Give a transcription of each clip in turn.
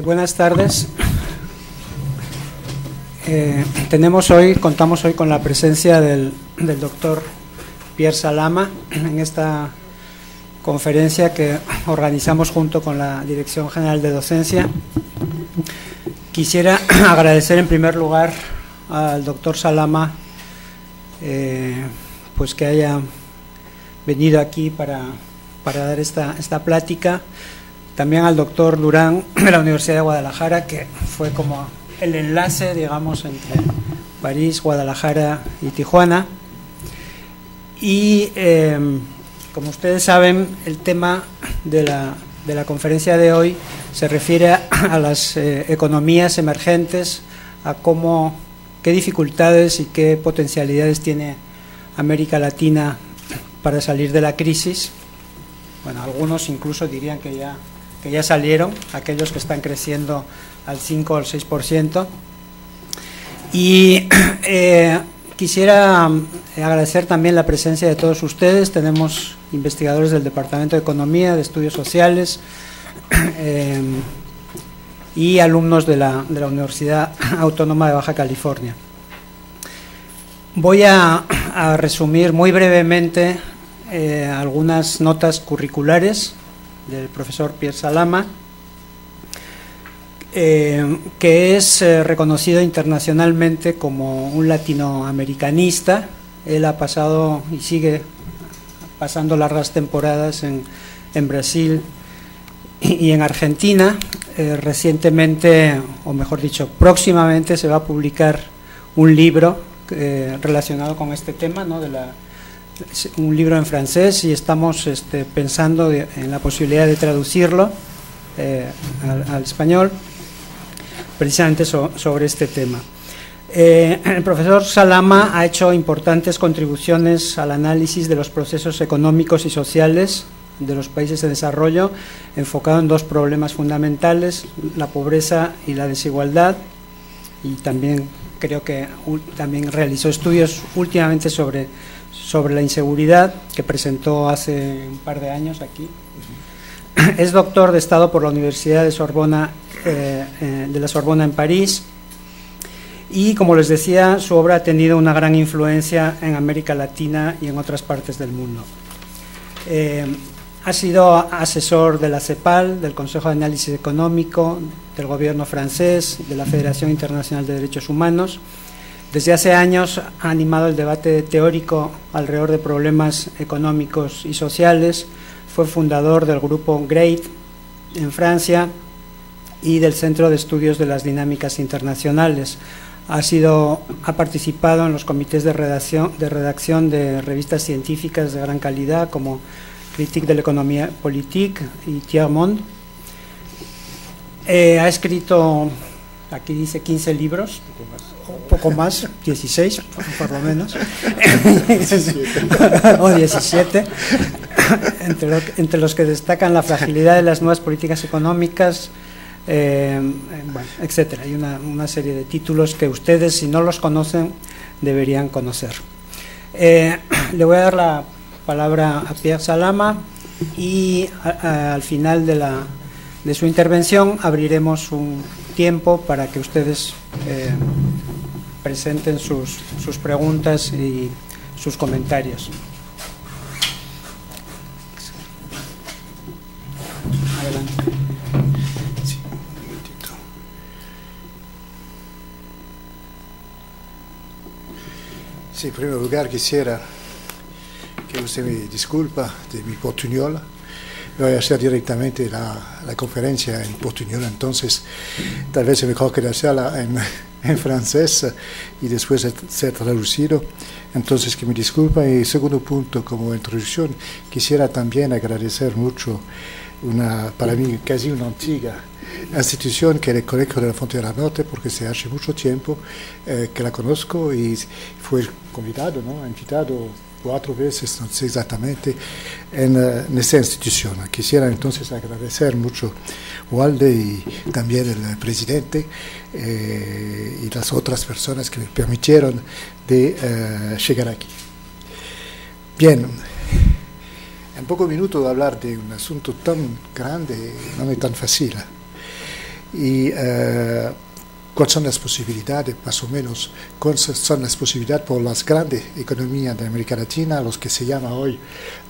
Buenas tardes. Contamos hoy con la presencia del doctor Pierre Salama en esta conferencia que organizamos junto con la Dirección General de Docencia. Quisiera agradecer en primer lugar al doctor Salama pues que haya venido aquí para dar esta plática. También al doctor Durán de la Universidad de Guadalajara, que fue como el enlace, digamos, entre París, Guadalajara y Tijuana. Y como ustedes saben, el tema de la conferencia de hoy se refiere a las economías emergentes, a qué dificultades y qué potencialidades tiene América Latina para salir de la crisis. Bueno, algunos incluso dirían que ya salieron, aquellos que están creciendo al 5 o al 6%. Y quisiera agradecer también la presencia de todos ustedes. Tenemos investigadores del Departamento de Economía, de Estudios Sociales y alumnos de la Universidad Autónoma de Baja California. Voy a resumir muy brevemente algunas notas curriculares del profesor Pierre Salama, que es reconocido internacionalmente como un latinoamericanista. Él ha pasado y sigue pasando largas temporadas en Brasil y en Argentina. Recientemente, o mejor dicho, próximamente se va a publicar un libro relacionado con este tema, ¿no? Un libro en francés, y estamos pensando en la posibilidad de traducirlo al español, precisamente sobre este tema. El profesor Salama ha hecho importantes contribuciones al análisis de los procesos económicos y sociales de los países en desarrollo, enfocado en dos problemas fundamentales: la pobreza y la desigualdad, y también creo que también realizó estudios últimamente sobre la inseguridad, que presentó hace un par de años aquí. Es doctor de Estado por la Universidad de la Sorbona en París, y como les decía, su obra ha tenido una gran influencia en América Latina y en otras partes del mundo. Ha sido asesor de la CEPAL, del Consejo de Análisis Económico, del gobierno francés, de la Federación Internacional de Derechos Humanos. Desde hace años ha animado el debate teórico alrededor de problemas económicos y sociales. Fue fundador del grupo GREAT en Francia y del Centro de Estudios de las Dinámicas Internacionales. Ha participado en los comités de redacción de revistas científicas de gran calidad como Critique de l'Économie Politique y Tiers Monde. Ha escrito, aquí dice 15 libros, un poco más, 16 por lo menos, o 17, entre los que destacan la fragilidad de las nuevas políticas económicas, bueno, etcétera. Hay una serie de títulos que ustedes, si no los conocen, deberían conocer. Le voy a dar la palabra a Pierre Salama, y al final de su intervención abriremos un tiempo para que ustedes presenten sus preguntas y sus comentarios. Adelante. Sí, un momentito. Sí, en primer lugar quisiera que usted me disculpa de mi portuñol. Voy a hacer directamente la conferencia en portuñol, entonces tal vez es mejor que hacerla en francés y después ser traducido. Entonces, que me disculpa. Y segundo punto, como introducción, quisiera también agradecer mucho para mí casi una antigua institución, que es el Colegio de la Frontera Norte, porque hace mucho tiempo que la conozco y fue convidado, ¿no? Invitado 4 veces, no sé exactamente, en esta institución. Quisiera entonces agradecer mucho a Walde y también al presidente y las otras personas que me permitieron de llegar aquí. Bien, en pocos minutos hablar de un asunto tan grande no es tan fácil. y cuáles son las posibilidades, más o menos, cuáles son las posibilidades por las grandes economías de América Latina, los que se llaman hoy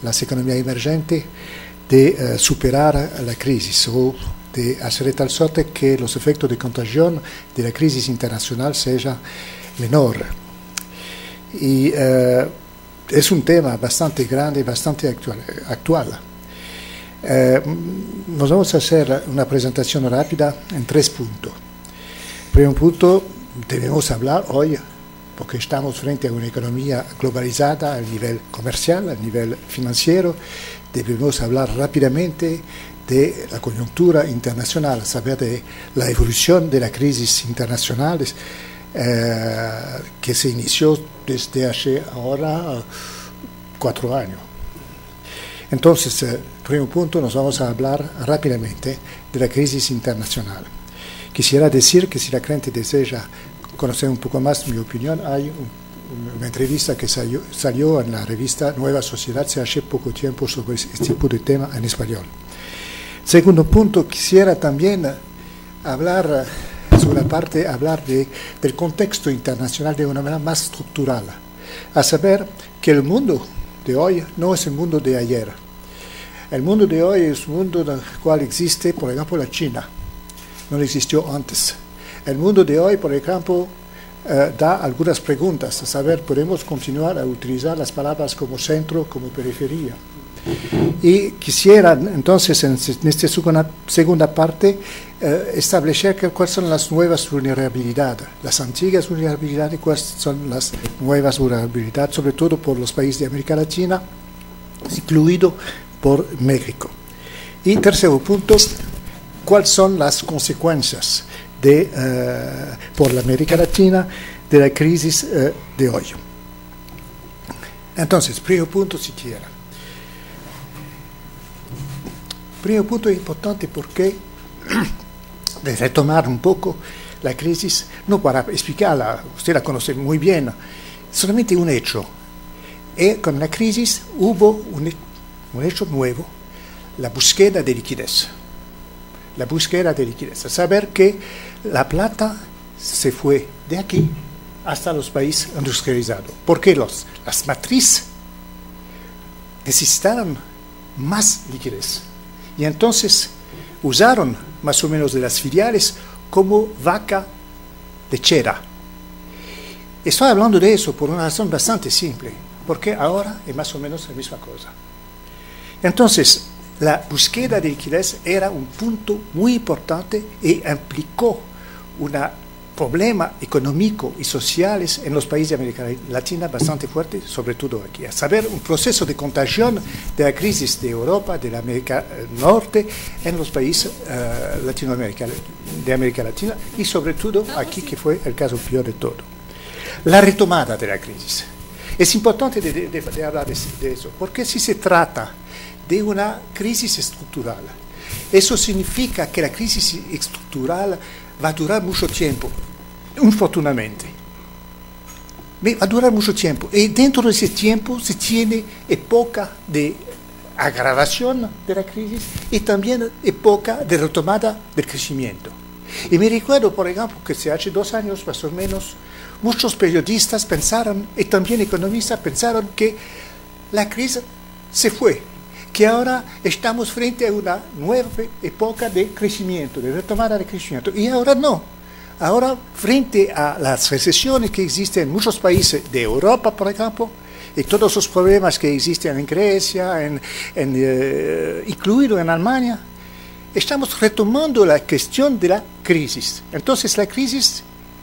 las economías emergentes, de superar la crisis o de hacer de tal suerte que los efectos de contagión de la crisis internacional sean menores. Y es un tema bastante grande y bastante actual. Nos vamos a hacer una presentación rápida en 3 puntos. Primer punto, debemos hablar hoy, porque estamos frente a una economía globalizada a nivel comercial, a nivel financiero, debemos hablar rápidamente de la coyuntura internacional, saber de la evolución de las crisis internacionales que se inició desde hace ahora 4 años. Entonces, primer punto, nos vamos a hablar rápidamente de la crisis internacional. Quisiera decir que si la gente desea conocer un poco más mi opinión, hay una entrevista que salió en la revista Nueva Sociedad hace poco tiempo sobre este tipo de tema en español. Segundo punto, quisiera también hablar del contexto internacional de una manera más estructural, a saber que el mundo de hoy no es el mundo de ayer. El mundo de hoy es un mundo en el cual existe, por ejemplo, la China. No existió antes. El mundo de hoy, por ejemplo, da algunas preguntas, a saber, podemos continuar a utilizar las palabras como centro, como periferia. Y quisiera entonces en esta segunda parte establecer cuáles son las nuevas vulnerabilidades, las antiguas vulnerabilidades y cuáles son las nuevas vulnerabilidades, sobre todo por los países de América Latina, incluido por México. Y tercer punto, cuáles son las consecuencias por la América Latina de la crisis de hoy. Entonces, primer punto siquiera. Primer punto importante porque de retomar un poco la crisis, no para explicarla, usted la conoce muy bien, solamente un hecho. Y con la crisis hubo un hecho nuevo, la búsqueda de liquidez. La búsqueda de liquidez, saber que la plata se fue de aquí hasta los países industrializados, porque las matrices necesitaron más liquidez y entonces usaron más o menos de las filiales como vaca lechera. Estoy hablando de eso por una razón bastante simple, porque ahora es más o menos la misma cosa. Entonces, la búsqueda de liquidez era un punto muy importante y implicó un problema económico y sociales en los países de América Latina bastante fuerte, sobre todo aquí. A saber, un proceso de contagión de la crisis de Europa, de la América Norte, en los países de América Latina y sobre todo aquí, que fue el caso peor de todo. La retomada de la crisis. Es importante de hablar de eso, porque si se trata de una crisis estructural. Eso significa que la crisis estructural va a durar mucho tiempo, infortunadamente. Va a durar mucho tiempo. Y dentro de ese tiempo se tiene época de agravación de la crisis y también época de retomada del crecimiento. Y me recuerdo, por ejemplo, que hace 2 años más o menos, muchos periodistas pensaron, y también economistas pensaron que la crisis se fue, que ahora estamos frente a una nueva época de crecimiento, de retomada de crecimiento. Y ahora no. Ahora, frente a las recesiones que existen en muchos países de Europa, por ejemplo, y todos los problemas que existen en Grecia, incluido en Alemania, estamos retomando la cuestión de la crisis. Entonces,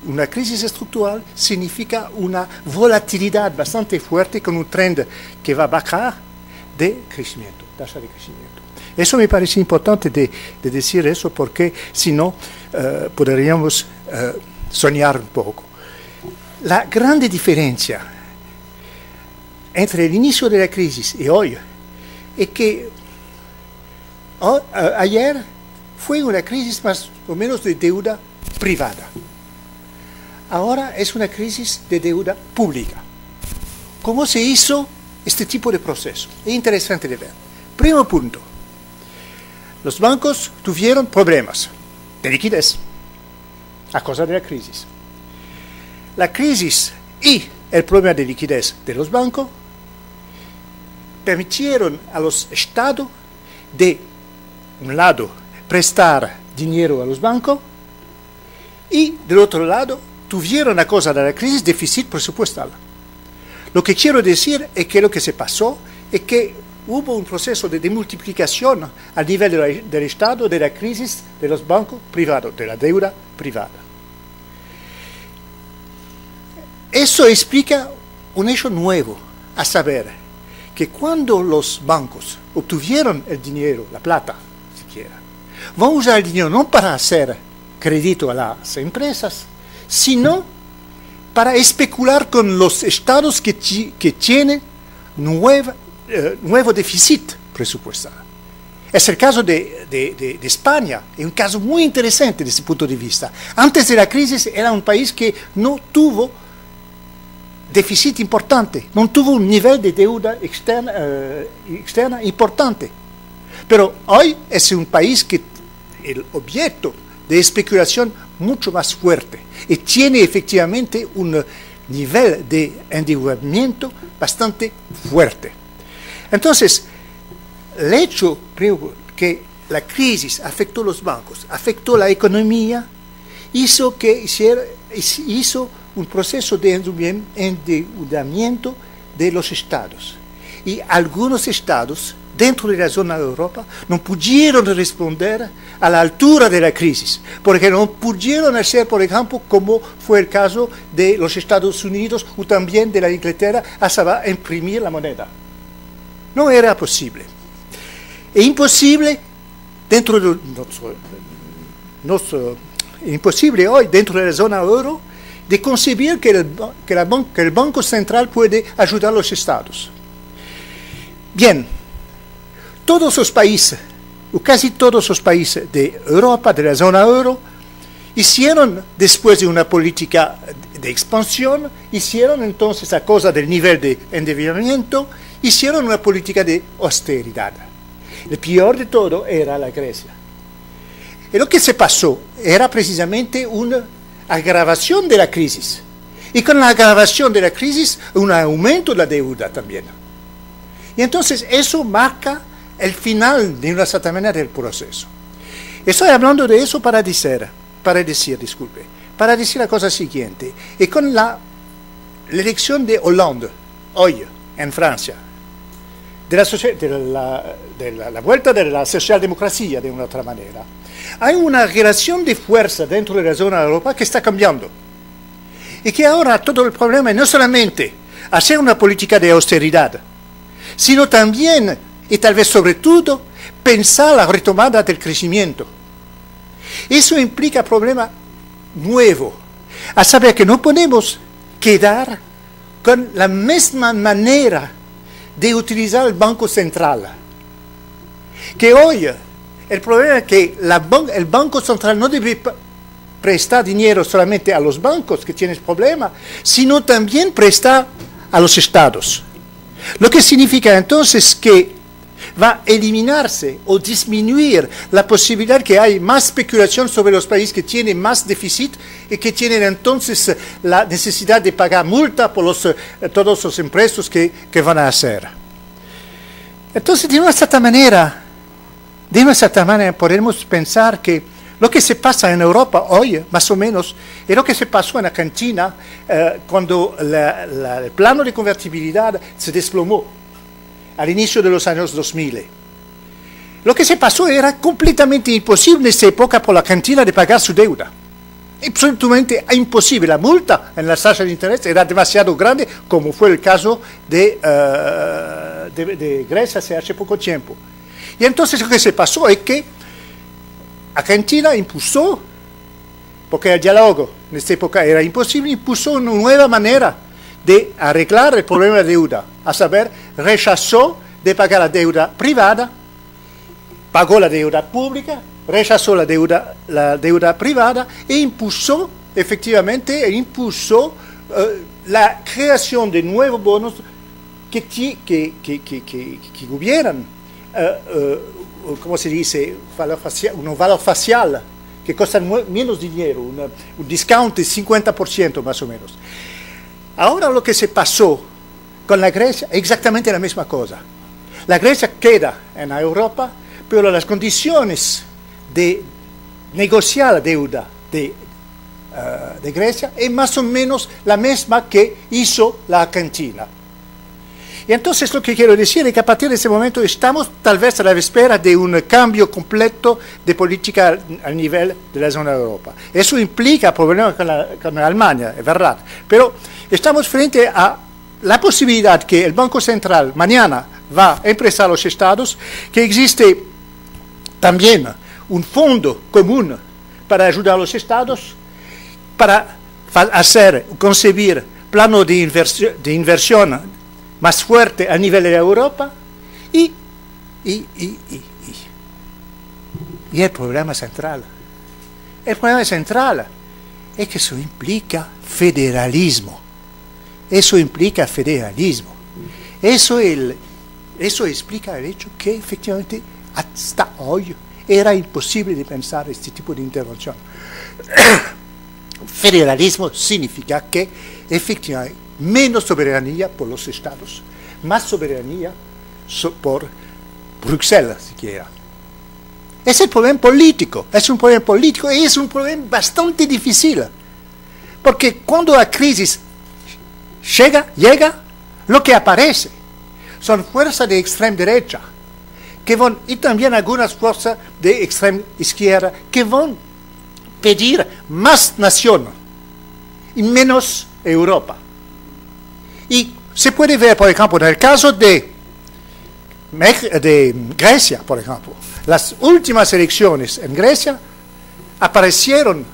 una crisis estructural significa una volatilidad bastante fuerte con un trend que va a bajar de crecimiento, tasa de crecimiento. Eso me parece importante de decir eso porque si no podríamos soñar un poco. La grande diferencia entre el inicio de la crisis y hoy es que ayer fue una crisis más o menos de deuda privada. Ahora es una crisis de deuda pública. ¿Cómo se hizo este tipo de proceso? Es interesante de ver. Primer punto. Los bancos tuvieron problemas. de liquidez a causa de la crisis. La crisis y el problema de liquidez de los bancos permitieron a los estados de un lado prestar dinero a los bancos y del otro lado tuvieron a causa de la crisis déficit presupuestal. Lo que quiero decir es que lo que se pasó es que hubo un proceso de demultiplicación a nivel del Estado de la crisis de los bancos privados, de la deuda privada. Eso explica un hecho nuevo, a saber, que cuando los bancos obtuvieron el dinero, la plata, siquiera, van a usar el dinero no para hacer crédito a las empresas, sino para especular con los estados que tienen nuevo déficit presupuestal. Es el caso de España, es un caso muy interesante desde ese punto de vista. Antes de la crisis era un país que no tuvo déficit importante, no tuvo un nivel de deuda externa importante. Pero hoy es un país que el objeto de especulación mucho más fuerte y tiene efectivamente un nivel de endeudamiento bastante fuerte. Entonces, el hecho que la crisis afectó a los bancos, afectó la economía, hizo un proceso de endeudamiento de los estados. Y algunos estados dentro de la zona de Europa no pudieron responder a la altura de la crisis, porque no pudieron hacer, por ejemplo, como fue el caso de los Estados Unidos o también de la Inglaterra, a saber, imprimir la moneda. No era posible. Es imposible imposible hoy dentro de la zona euro de concebir que el Banco Central puede ayudar a los estados. Bien, todos los países, o casi todos los países de Europa, de la zona euro, hicieron, después de una política de expansión, hicieron entonces, a causa del nivel de endeudamiento, hicieron una política de austeridad. El peor de todo era la Grecia. Y lo que se pasó era precisamente una agravación de la crisis. Y con la agravación de la crisis, un aumento de la deuda también. Y entonces eso marca el final, de una cierta manera, del proceso. Estoy hablando de eso para decir la cosa siguiente. Y con la elección de Hollande, hoy, en Francia, de la vuelta de la socialdemocracia, de una otra manera, hay una relación de fuerza dentro de la zona de Europa que está cambiando. Y que ahora todo el problema es no solamente hacer una política de austeridad, sino también, y tal vez sobre todo, pensar la retomada del crecimiento. Eso implica un problema nuevo, a saber que no podemos quedar con la misma manera de utilizar el Banco Central. Que hoy el problema es que el Banco Central no debe prestar dinero solamente a los bancos que tienen problemas, sino también prestar a los estados. Lo que significa entonces que va a eliminarse o disminuir la posibilidad que hay más especulación sobre los países que tienen más déficit y que tienen entonces la necesidad de pagar multa por todos los impuestos que van a hacer. Entonces, de una cierta manera, podemos pensar que lo que se pasa en Europa hoy, más o menos, es lo que se pasó en Argentina cuando el plano de convertibilidad se desplomó al inicio de los años 2000. Lo que se pasó era completamente imposible en esa época por la Argentina de pagar su deuda. Absolutamente imposible. La multa en la tasa de interés era demasiado grande, como fue el caso de Grecia hace poco tiempo. Y entonces lo que se pasó es que Argentina impuso, porque el diálogo en esta época era imposible, impuso una nueva manera de arreglar el problema de deuda, a saber, rechazó de pagar la deuda privada, pagó la deuda pública, rechazó la deuda privada e impuso, efectivamente, la creación de nuevos bonos que hubieran, ¿cómo se dice?, un valor facial que costan menos dinero, un discount de 50% más o menos. Ahora lo que se pasó con la Grecia es exactamente la misma cosa. La Grecia queda en Europa, pero las condiciones de negociar la deuda de Grecia es más o menos la misma que hizo la Argentina. Y entonces lo que quiero decir es que a partir de ese momento estamos tal vez a la espera de un cambio completo de política a nivel de la zona de Europa. Eso implica problemas con Alemania, es verdad, pero estamos frente a la posibilidad que el Banco Central mañana va a emprestar a los estados, que existe también un fondo común para ayudar a los estados, para concebir plano de inversión más fuerte a nivel de Europa y el problema central. El problema central es que eso implica federalismo. Eso implica federalismo. Eso explica el hecho que efectivamente hasta hoy era imposible de pensar este tipo de intervención. Federalismo significa que efectivamente menos soberanía por los estados, más soberanía por Bruselas, siquiera. Es el problema político, es un problema político y es un problema bastante difícil, porque cuando la crisis llega, lo que aparece son fuerzas de extrema derecha y también algunas fuerzas de extrema izquierda que van a pedir más nación y menos Europa. Y se puede ver, por ejemplo, en el caso de Grecia, por ejemplo, las últimas elecciones en Grecia aparecieron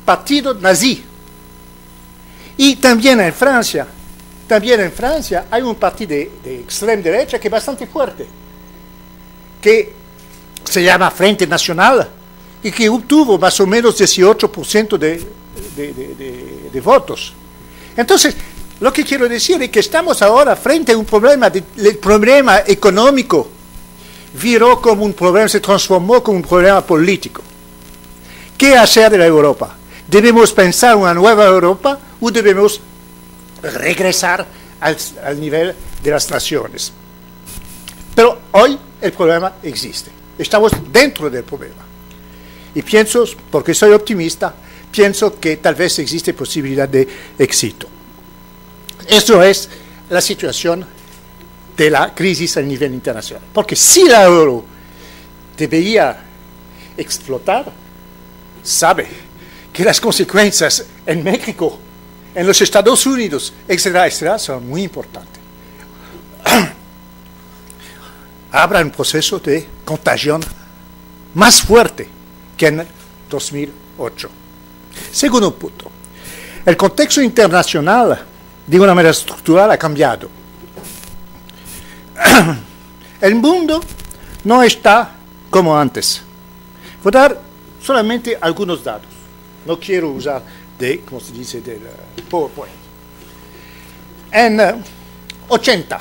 partidos nazis. Y también en Francia hay un partido de extrema derecha que es bastante fuerte, que se llama Frente Nacional y que obtuvo más o menos 18% de votos. Entonces, lo que quiero decir es que estamos ahora frente a un problema, el problema económico viró como un problema, se transformó como un problema político. ¿Qué hacer de la Europa? ¿Debemos pensar una nueva Europa o debemos regresar al nivel de las naciones? Pero hoy el problema existe, estamos dentro del problema. Y pienso, porque soy optimista, pienso que tal vez existe posibilidad de éxito. Eso es la situación de la crisis a nivel internacional. Porque si la euro debería explotar, sabe que las consecuencias en México, en los Estados Unidos, etcétera, etcétera, son muy importantes. Habrá un proceso de contagión más fuerte que en 2008. Segundo punto, el contexto internacional de una manera estructural ha cambiado. El mundo no está como antes. Voy a dar solamente algunos datos. No quiero usar como se dice, del PowerPoint. En 80,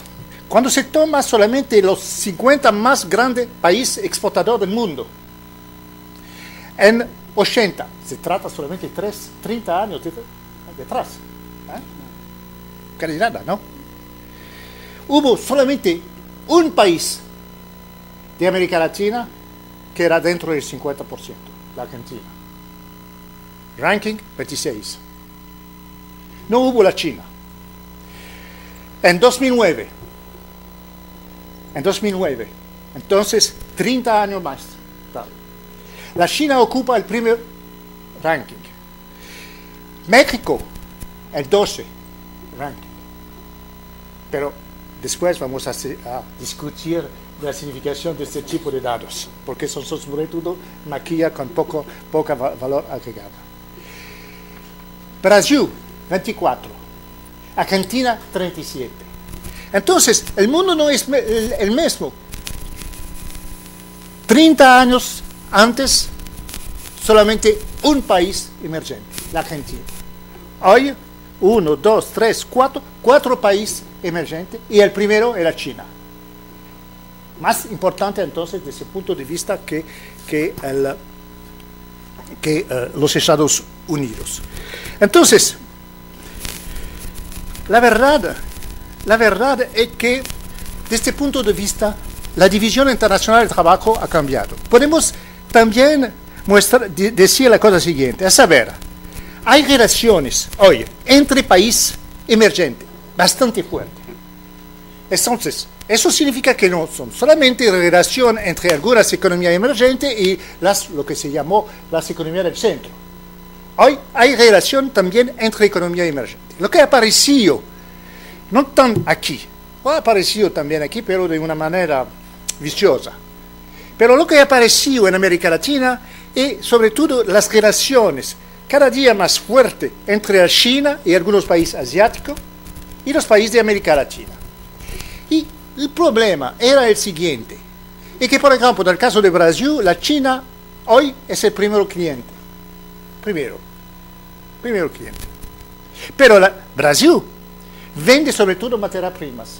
cuando se toma solamente los 50 más grandes países exportadores del mundo, en 80, se trata solamente de 30 años detrás. Casi nada, ¿no? Hubo solamente un país de América Latina que era dentro del 50%, la Argentina. Ranking 26. No hubo la China. En 2009, entonces 30 años más tarde, la China ocupa el primer ranking. México, el 12 ranking. Pero después vamos a discutir la significación de este tipo de datos, porque son sobre todo maquilla con poca valor agregado. Brasil, 24. Argentina, 37. Entonces, el mundo no es el mismo. 30 años antes, solamente un país emergente, la Argentina. Hoy, 1, 2, 3, 4 países emergentes, y el primero era China. Más importante entonces desde ese punto de vista que que los Estados Unidos. Entonces, la verdad es que, desde este punto de vista, la división internacional del trabajo ha cambiado. Podemos también decir la cosa siguiente, a saber, hay relaciones hoy entre países emergentes bastante fuertes. Entonces, eso significa que no son solamente relaciones entre algunas economías emergentes y lo que se llamó las economías del centro. Hoy hay relación también entre economías emergentes. Lo que ha aparecido, no tan aquí, ha aparecido también aquí, pero de una manera viciosa. Pero lo que ha aparecido en América Latina es sobre todo las relaciones cada día más fuertes entre la China y algunos países asiáticos y los países de América Latina. Y el problema era el siguiente, es que, por ejemplo, en el caso de Brasil, la China hoy es el primer cliente. Primero cliente. Pero Brasil vende sobre todo materias primas.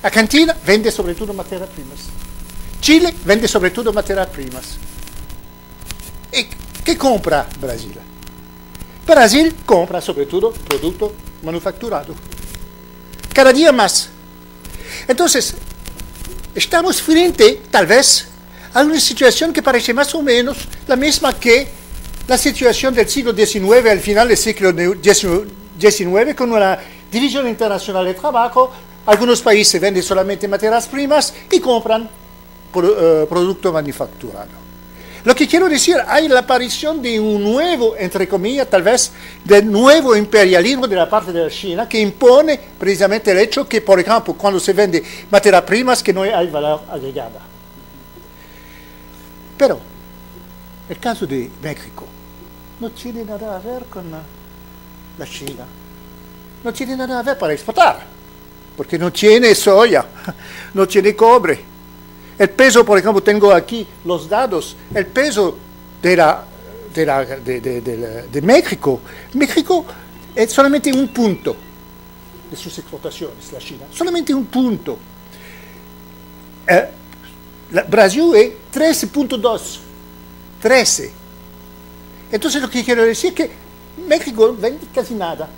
Argentina vende sobre todo materias primas. Chile vende sobre todo materias primas. ¿Y qué compra Brasil? Brasil compra sobre todo producto manufacturado. Cada día más. Entonces, estamos frente, tal vez, a una situación que parece más o menos la misma que la situación del siglo XIX, al final del siglo XIX, con una división internacional de trabajo. Algunos países venden solamente materias primas y compran producto manufacturado. Lo que quiero decir, hay la aparición de un nuevo, entre comillas, tal vez, de nuevo imperialismo de la parte de la China, que impone precisamente el hecho que, por ejemplo, cuando se vende materias primas, que no hay valor agregado. Pero, el caso de México no tiene nada a ver con la China. No tiene nada a ver para exportar, porque no tiene soya, no tiene cobre. El peso, por ejemplo, tengo aquí los datos, el peso de México. México es solamente un punto de sus exportaciones, la China, solamente un punto. Brasil es 13.2, 13. Entonces lo que quiero decir es que México vende casi nada,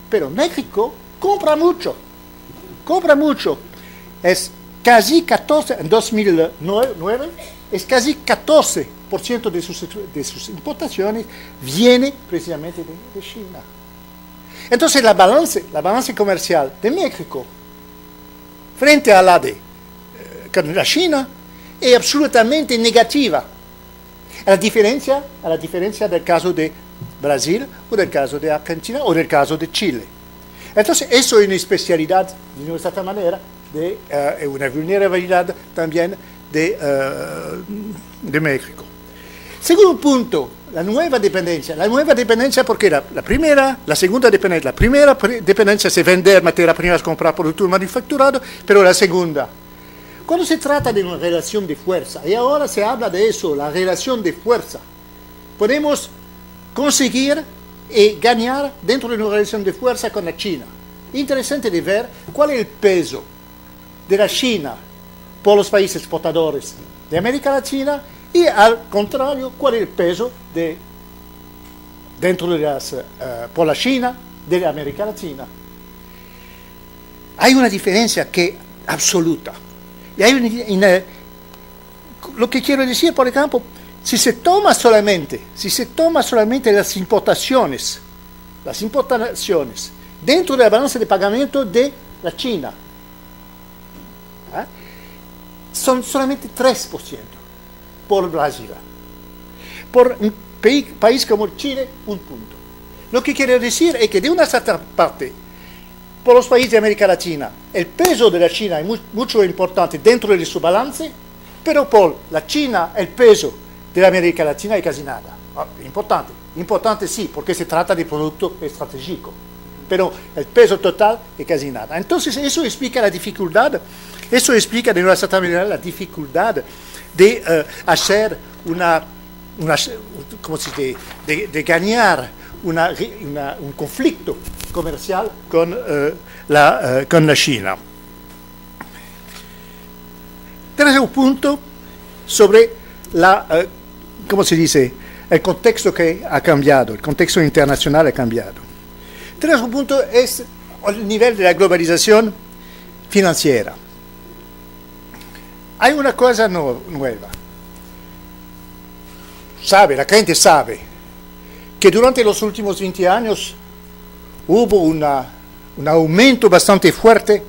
pero México compra mucho, es casi 14, en 2009, es casi 14% de sus importaciones viene precisamente de China. Entonces la balance comercial de México frente a la de la China es absolutamente negativa, a la diferencia del caso de Brasil o del caso de Argentina o del caso de Chile. Entonces eso es una especialidad, de una cierta manera, una vulnerabilidad también de México. Segundo punto, la nueva dependencia porque era la segunda dependencia. La primera dependencia es vender materias primas, comprar productos manufacturados, pero la segunda, cuando se trata de una relación de fuerza, y ahora se habla de eso, la relación de fuerza, podemos conseguir y ganar dentro de una relación de fuerza con la China. Interesante de ver cuál es el peso de la China por los países exportadores de América Latina y al contrario, cuál es el peso por la China de América Latina. Hay una diferencia que es absoluta. Y hay lo que quiero decir, por ejemplo, si se toma solamente las importaciones dentro de la balanza de pagamento de la China, son solamente 3% por Brasil. Por un país como Chile, un punto. Lo que quiero decir es que de una cierta parte, por los países de América Latina, el peso de la China es mucho importante dentro de su balance, pero por la China el peso de la América Latina es casi nada. Importante sí, porque se trata de producto estratégico, pero el peso total es casi nada. Entonces eso explica la dificultad, de una cierta manera la dificultad de hacer de ganar un conflicto comercial con la China. Tercer punto sobre ¿cómo se dice? El contexto que ha cambiado, el contexto internacional ha cambiado. Tercer punto es el nivel de la globalización financiera. Hay una cosa nueva. La gente sabe que durante los últimos 20 años hubo un aumento bastante fuerte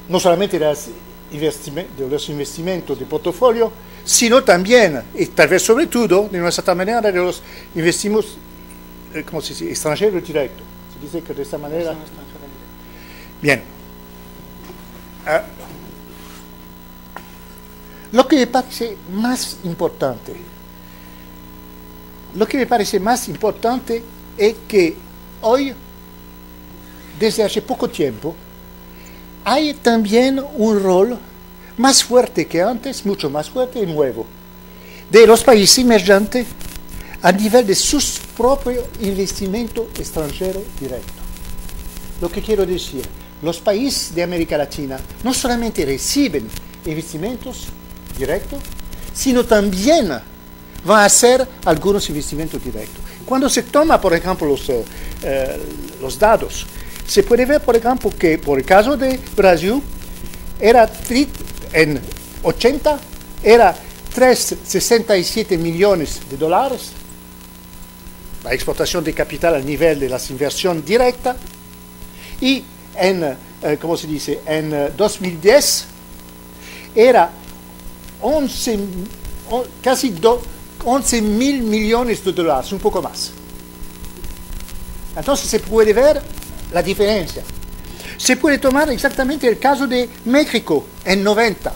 no solamente de los investimentos de portafolio, sino también, y tal vez sobre todo, de una cierta manera, de los investimentos, ¿cómo se dice?, extranjeros directos. Se dice que de esta manera. Bien. Lo que me parece más importante es que hoy, desde hace poco tiempo, hay también un rol más fuerte que antes, mucho más fuerte y nuevo, de los países emergentes a nivel de sus propios investimentos extranjeros directos. Lo que quiero decir, los países de América Latina no solamente reciben investimentos directos, sino también van a hacer algunos investimentos directos. Cuando se toma, por ejemplo, los datos, se puede ver, por ejemplo, que por el caso de Brasil, en 80 era 367 millones de dólares, la exportación de capital al nivel de las inversiones directas, y en 2010 era casi 11 mil millones de dólares, un poco más. Entonces se puede ver la diferencia. Se puede tomar exactamente el caso de México en 80,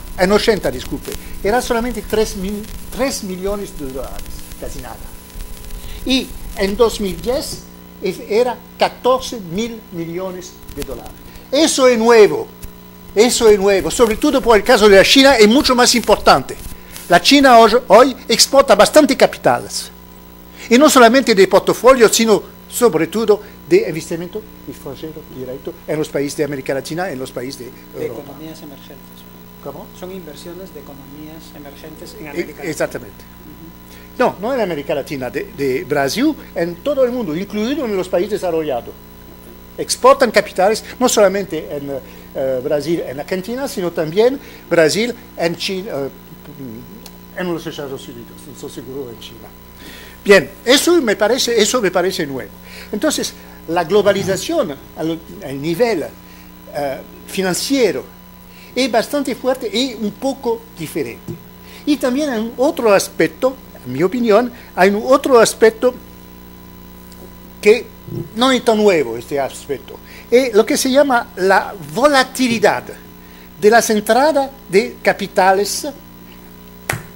era solamente 3 millones de dólares, casi nada. Y en 2010 era 14 mil millones de dólares. Eso es nuevo, sobre todo por el caso de la China, es mucho más importante. La China hoy exporta bastante capitales, y no solamente de portafolio, sino sobre todo de investimento extranjero directo en los países de América Latina, en los países de Europa. Economías emergentes. ¿Cómo? Son inversiones de economías emergentes en América Latina. Exactamente. No en América Latina, de Brasil, en todo el mundo, incluido en los países desarrollados. Exportan capitales, no solamente en Brasil, en Argentina, sino también Brasil, en China, en los Estados Unidos, no estoy seguro en China. Bien, eso me parece nuevo. Entonces, la globalización al nivel financiero es bastante fuerte y un poco diferente. Y también hay otro aspecto, en mi opinión, hay un otro aspecto que no es tan nuevo, este aspecto. Es lo que se llama la volatilidad de las entradas de capitales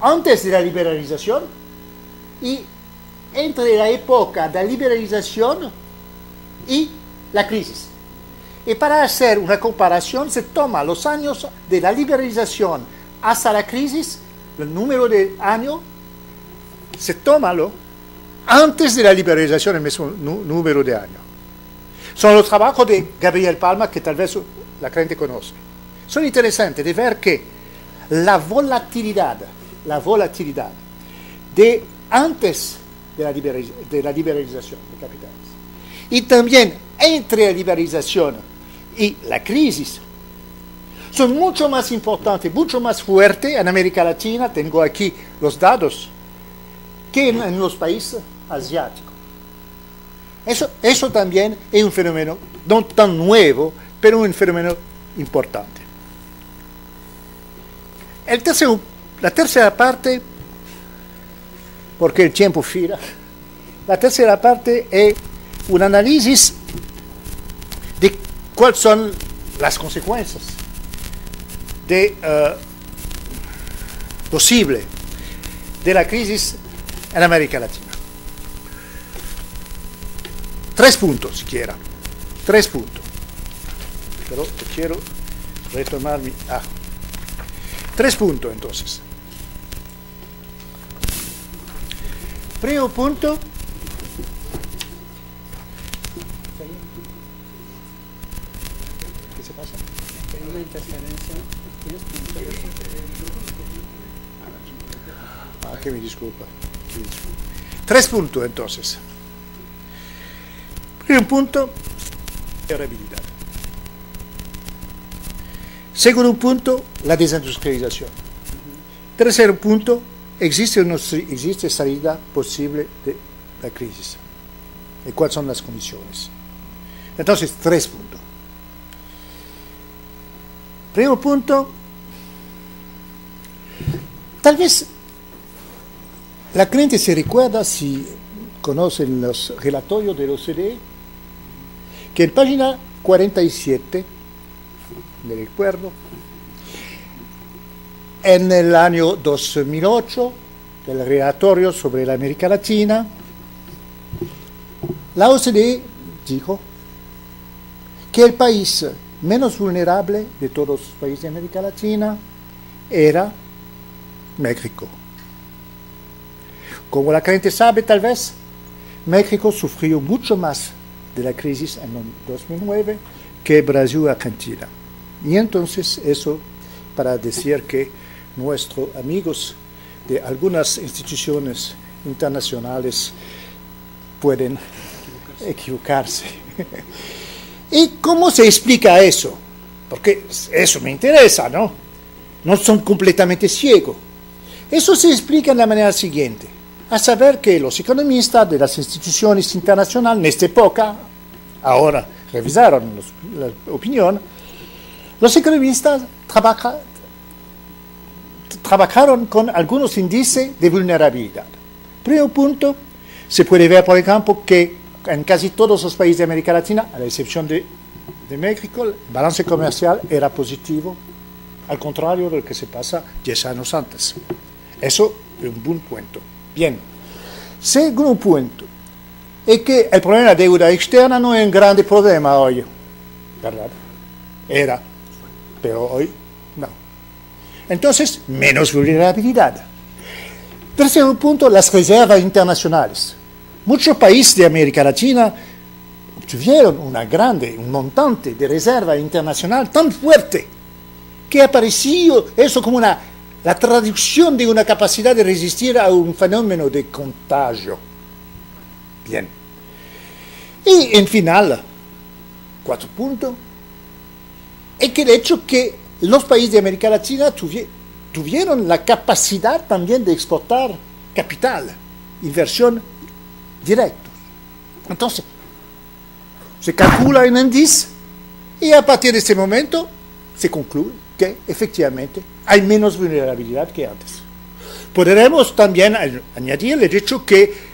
antes de la liberalización y entre la época de la liberalización y la crisis. Y para hacer una comparación se toma los años de la liberalización hasta la crisis, el número de años, se toma antes de la liberalización el mismo número de años. Son los trabajos de Gabriel Palma, que tal vez la gente conoce. Son interesantes de ver que la volatilidad de antes de la liberalización de capitales y también entre la liberalización y la crisis son mucho más importantes, mucho más fuertes en América Latina, tengo aquí los datos, que en los países asiáticos. Eso también es un fenómeno no tan nuevo, pero un fenómeno importante. La tercera parte, porque el tiempo fila, la tercera parte es un análisis de cuáles son las consecuencias posible de la crisis en América Latina. 3 puntos, siquiera. 3 puntos. Pero te quiero retomar mi... 3 puntos, entonces. Primo punto. ¿Qué se pasa? Hay una interferencia. ¿Tienes punto? Que me disculpa. Tres puntos entonces. Primer punto, vulnerabilidad. Segundo punto, la desindustrialización. Tercer punto, existe salida posible de la crisis. ¿Y cuáles son las condiciones? Entonces, tres puntos. Primer punto, tal vez la gente se recuerda, si conocen los relatorios de la OCDE, que en página 47, me recuerdo, en el año 2008, del relatorio sobre la América Latina, la OCDE dijo que el país menos vulnerable de todos los países de América Latina era México. Como la gente sabe, tal vez, México sufrió mucho más de la crisis en 2009 que Brasil y Argentina. Y entonces eso para decir que nuestros amigos de algunas instituciones internacionales pueden equivocarse. ¿Y cómo se explica eso? Porque eso me interesa, ¿no? No son completamente ciegos. Eso se explica de la manera siguiente, a saber que los economistas de las instituciones internacionales en esta época, ahora revisaron la opinión, los economistas trabajaron con algunos índices de vulnerabilidad. Primer punto, se puede ver, por ejemplo, que en casi todos los países de América Latina, a la excepción de México, el balance comercial era positivo, al contrario de lo que se pasa 10 años antes. Eso es un buen punto. Bien. Segundo punto, es que el problema de la deuda externa no es un grande problema hoy, ¿verdad? Era, pero hoy no. Entonces, menos vulnerabilidad. Tercer punto, las reservas internacionales. Muchos países de América Latina obtuvieron un montante de reserva internacional tan fuerte que ha parecido eso como la traducción de una capacidad de resistir a un fenómeno de contagio. Bien. Y en final, cuarto punto, es que el hecho que los países de América Latina tuvieron la capacidad también de exportar capital, inversión directa. Entonces, se calcula un índice y a partir de este momento se concluye que efectivamente hay menos vulnerabilidad que antes. Podremos también añadir el hecho que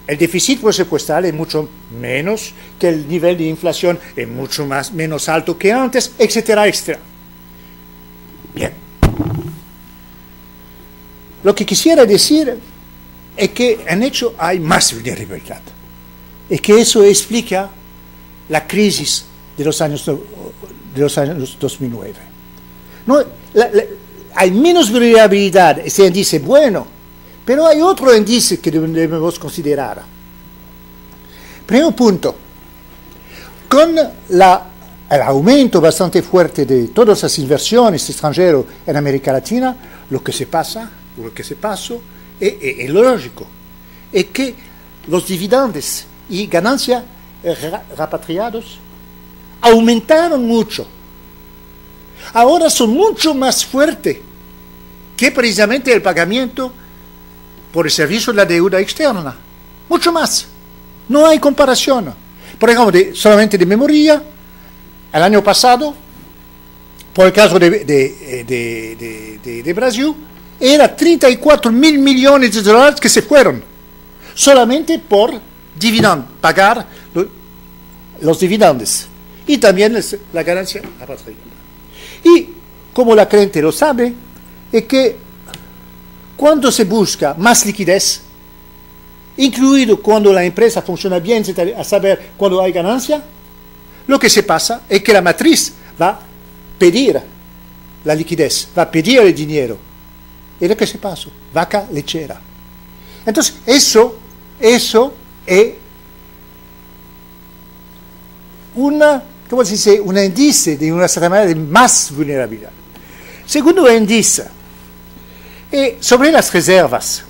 el déficit presupuestal es mucho menos, que el nivel de inflación es mucho menos alto que antes, etcétera, etcétera. Bien. Lo que quisiera decir es que en hecho hay más vulnerabilidad y que eso explica la crisis de los años 2009. No, hay menos vulnerabilidad, ese índice bueno, pero hay otro índice que debemos considerar. Primer punto, con el aumento bastante fuerte de todas las inversiones extranjeras en América Latina, lo que se pasó es lógico, es que los dividendos y ganancias repatriados aumentaron mucho. Ahora son mucho más fuertes que precisamente el pagamiento por el servicio de la deuda externa. Mucho más. No hay comparación. Por ejemplo, solamente de memoria, el año pasado, por el caso de Brasil, era 34 mil millones de dólares que se fueron solamente por dividendos, pagar los dividendos y también la ganancia repatriada. Y como la gente lo sabe, es que cuando se busca más liquidez, incluido cuando la empresa funciona bien, a saber, cuando hay ganancia, lo que se pasa es que la matriz va a pedir la liquidez, va a pedir el dinero. ¿Y lo que se pasa? Vaca lechera. Entonces, eso es ¿cómo se dice? Un índice de una cierta manera de más vulnerabilidad. Segundo índice Y sobre las reservas.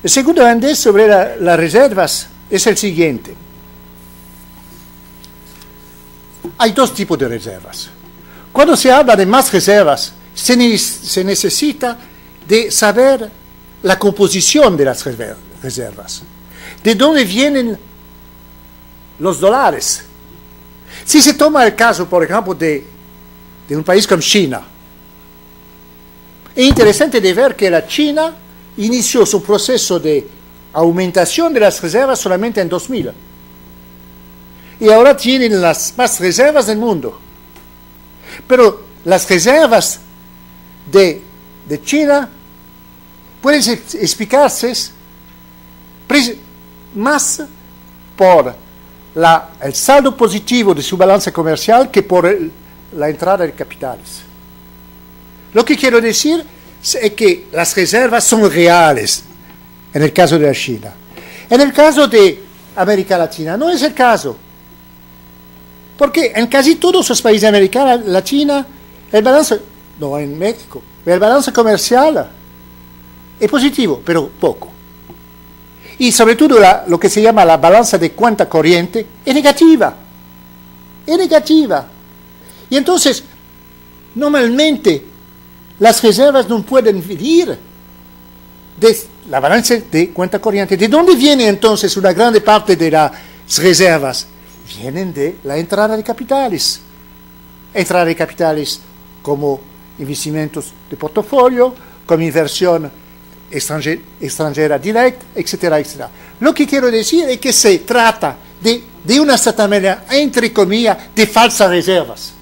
El segundo índice sobre las reservas es el siguiente. Hay dos tipos de reservas. Cuando se habla de más reservas, se necesita de saber la composición de las reservas. ¿De dónde vienen los dólares? Si se toma el caso, por ejemplo, de un país como China, es interesante de ver que la China inició su proceso de aumentación de las reservas solamente en 2000. Y ahora tienen las más reservas del mundo. Pero las reservas de China pueden explicarse más por el saldo positivo de su balanza comercial que por la entrada de capitales. Lo que quiero decir es que las reservas son reales en el caso de la China. En el caso de América Latina no es el caso. Porque en casi todos los países de América Latina, no en México, el balance comercial es positivo, pero poco. Y sobre todo lo que se llama la balanza de cuenta corriente es negativa. Es negativa. Y entonces, normalmente, las reservas no pueden venir de la balanza de cuenta corriente. ¿De dónde viene entonces una gran parte de las reservas? Vienen de la entrada de capitales. Entrada de capitales como investimentos de portafolio, como inversión extranjera directa, etcétera, etcétera. Lo que quiero decir es que se trata de una cierta manera, entre comillas, de falsas reservas.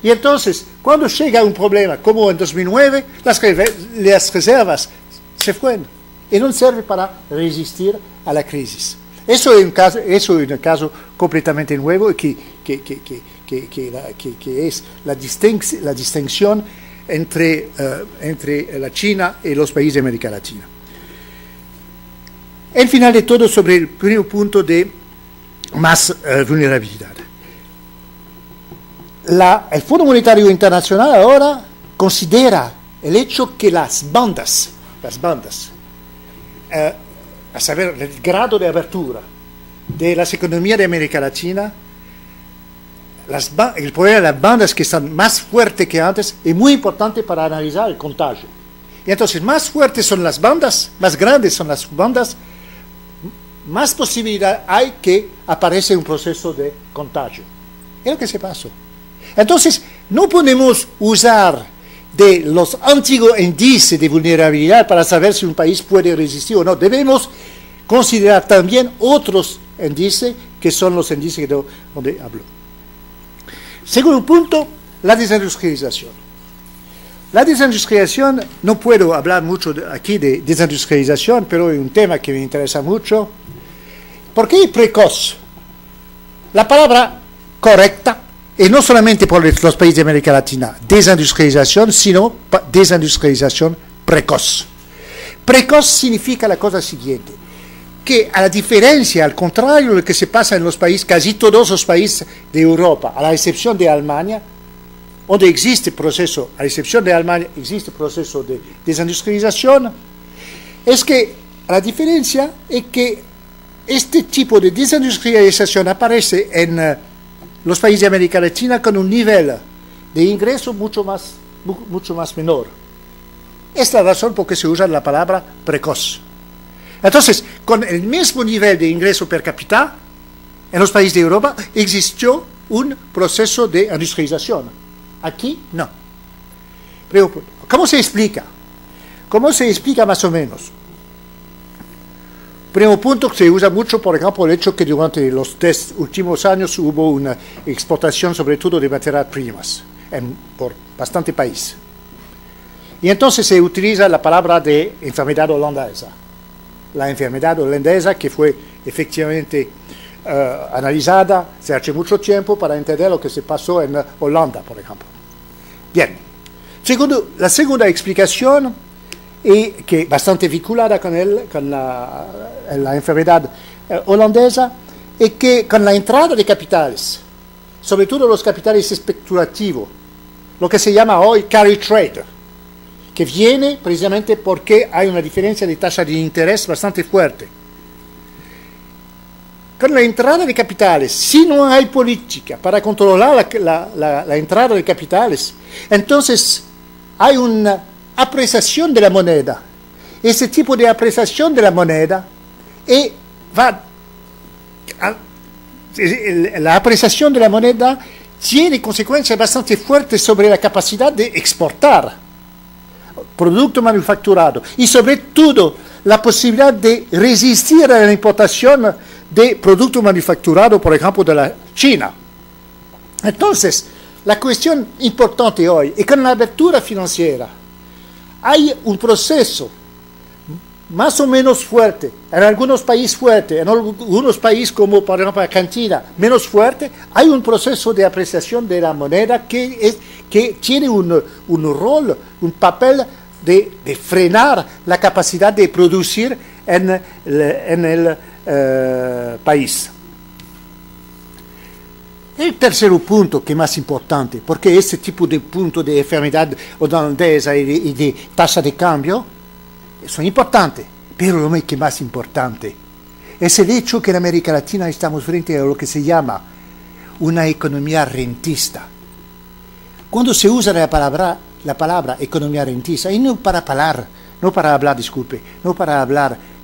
Y entonces, cuando llega un problema como en 2009, las reservas se fueron y no sirven para resistir a la crisis. Eso es un caso completamente nuevo que es la distinción entre la China y los países de América Latina. El final de todo sobre el primer punto de más vulnerabilidad. El Fondo Monetario Internacional ahora considera el hecho que las bandas, a saber, el grado de apertura de las economías de América Latina, el poder de las bandas que están más fuertes que antes es muy importante para analizar el contagio. Y entonces, más fuertes son las bandas, más grandes son las bandas, más posibilidad hay que aparece un proceso de contagio. Es lo que se pasó. Entonces, no podemos usar de los antiguos índices de vulnerabilidad para saber si un país puede resistir o no. Debemos considerar también otros índices que son los índices donde hablo. Segundo punto, la desindustrialización. La desindustrialización, no puedo hablar mucho aquí de desindustrialización, pero es un tema que me interesa mucho. ¿Por qué precoz? La palabra correcta, y no solamente por los países de América Latina, desindustrialización, sino desindustrialización precoz. Precoz significa la cosa siguiente, que a la diferencia, al contrario de lo que se pasa en los países, casi todos los países de Europa, a la excepción de Alemania, donde existe proceso, a la excepción de Alemania, existe proceso de desindustrialización, es que la diferencia es que este tipo de desindustrialización aparece en los países de América Latina con un nivel de ingreso mucho más menor. Es la razón por que se usa la palabra precoz. Entonces, con el mismo nivel de ingreso per cápita, en los países de Europa existió un proceso de industrialización. Aquí no. Pero, ¿cómo se explica? ¿Cómo se explica más o menos? Primer punto que se usa mucho, por ejemplo, el hecho que durante los 3 últimos años hubo una exportación sobre todo de materias primas por bastante país. Y entonces se utiliza la palabra de enfermedad holandesa. La enfermedad holandesa que fue efectivamente analizada hace mucho tiempo para entender lo que se pasó en Holanda, por ejemplo. Bien. La segunda explicación, y que bastante vinculada con la enfermedad holandesa, es que con la entrada de capitales, sobre todo los capitales especulativos, lo que se llama hoy carry trade, que viene precisamente porque hay una diferencia de tasa de interés bastante fuerte. Con la entrada de capitales, si no hay política para controlar la entrada de capitales, entonces hay una apreciación de la moneda. Ese tipo de apreciación de la moneda la apreciación de la moneda tiene consecuencias bastante fuertes sobre la capacidad de exportar producto manufacturado y sobre todo la posibilidad de resistir a la importación de producto manufacturado, por ejemplo, de la China. Entonces, la cuestión importante hoy es que con la apertura financiera hay un proceso más o menos fuerte, en algunos países fuerte, en algunos países como por ejemplo Argentina, menos fuerte, hay un proceso de apreciación de la moneda que tiene un rol, un papel de frenar la capacidad de producir en el país. El tercer punto, que es más importante, porque este tipo de punto de enfermedad holandesa y de tasa de cambio son importantes, pero lo que es más importante es el hecho que en América Latina estamos frente a lo que se llama una economía rentista. Cuando se usa la palabra economía rentista, y no para hablar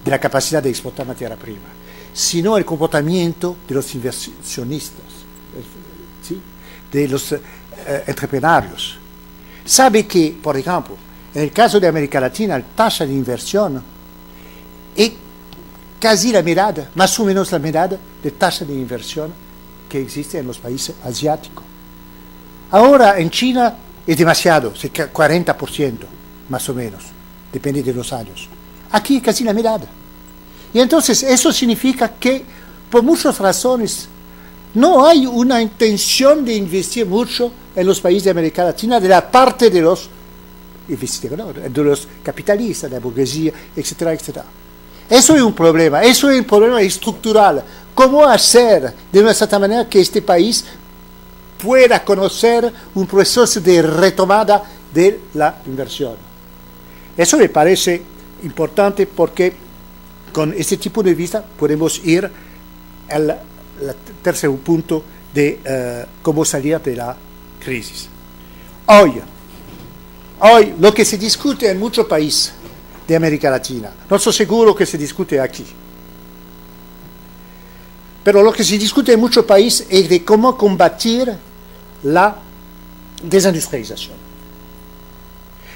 de la capacidad de exportar materia prima, sino el comportamiento de los inversionistas, ¿sí? De los empresarios. Sabe que, por ejemplo, en el caso de América Latina, la tasa de inversión es casi la mitad, más o menos la mitad de tasa de inversión que existe en los países asiáticos. Ahora en China es demasiado, 40% más o menos, depende de los años. Aquí es casi la mitad. Y entonces eso significa que por muchas razones no hay una intención de investir mucho en los países de América Latina de la parte de los investigadores, de los capitalistas, de la burguesía, etcétera, etcétera. Eso es un problema estructural. ¿Cómo hacer de una cierta manera que este país pueda conocer un proceso de retomada de la inversión? Eso me parece importante porque con este tipo de vista podemos ir al tercer punto de cómo salir de la crisis. Hoy lo que se discute en muchos países de América Latina, no estoy seguro que se discute aquí, pero lo que se discute en muchos países es de cómo combatir la desindustrialización.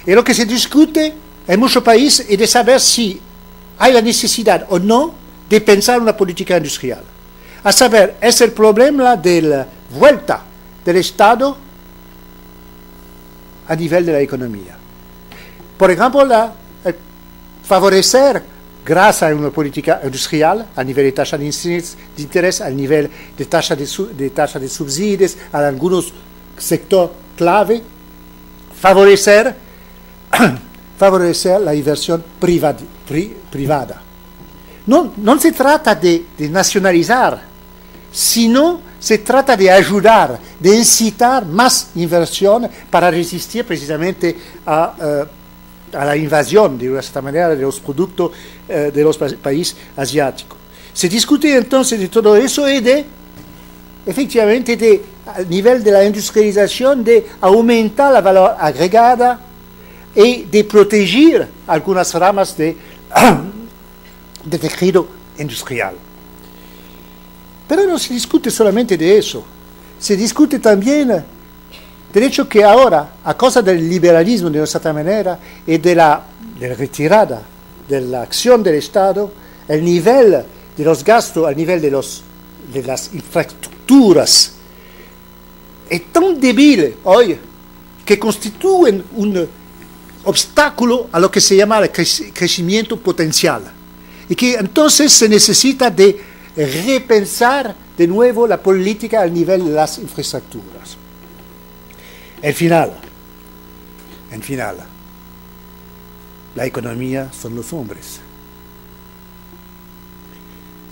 Y lo que se discute en muchos países es de saber si hay la necesidad o no de pensar una política industrial. A saber, es el problema de la vuelta del Estado a nivel de la economía. Por ejemplo, favorecer, gracias a una política industrial, a nivel de tasa de interés, a nivel de tasa de subsidios, a algunos sectores clave, favorecer la inversión privada. No se trata de nacionalizar, sino se trata de ayudar, de incitar más inversión para resistir precisamente a la invasión, de esta manera, de los productos de los países asiáticos. Se discute entonces de todo eso y efectivamente, a nivel de la industrialización, de aumentar la valor agregada y de proteger algunas ramas de tejido industrial. Pero no se discute solamente de eso, se discute también del hecho que ahora, a causa del liberalismo de una cierta manera y de la retirada de la acción del Estado, el nivel de los gastos, el nivel de las infraestructuras es tan débil hoy que constituyen un obstáculo a lo que se llama el crecimiento potencial y que entonces se necesita de repensar de nuevo la política al nivel de las infraestructuras. En final, la economía son los hombres.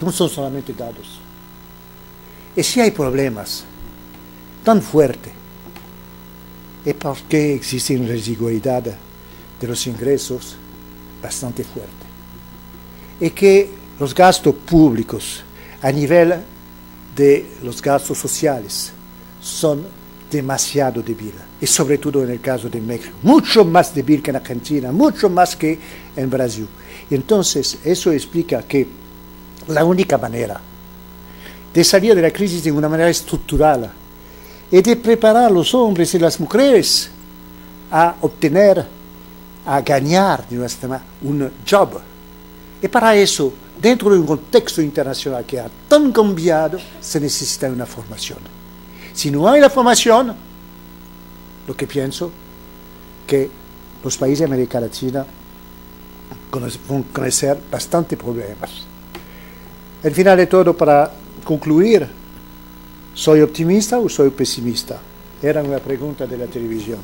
No son solamente dados. Y si hay problemas tan fuertes, es porque existe una desigualdad de los ingresos bastante fuerte. Y que los gastos públicos a nivel de los gastos sociales son demasiado débiles, y sobre todo en el caso de México, mucho más débil que en Argentina, mucho más que en Brasil. Y entonces eso explica que la única manera de salir de la crisis de una manera estructural y de preparar a los hombres y las mujeres a obtener, a ganar de nuestra manera, un job. Y para eso, dentro de un contexto internacional que ha tan cambiado, se necesita una formación. Si no hay la formación, lo que pienso que los países de América Latina van a conocer bastante problemas. Al final de todo, para concluir, ¿soy optimista o soy pesimista? Era una pregunta de la televisión.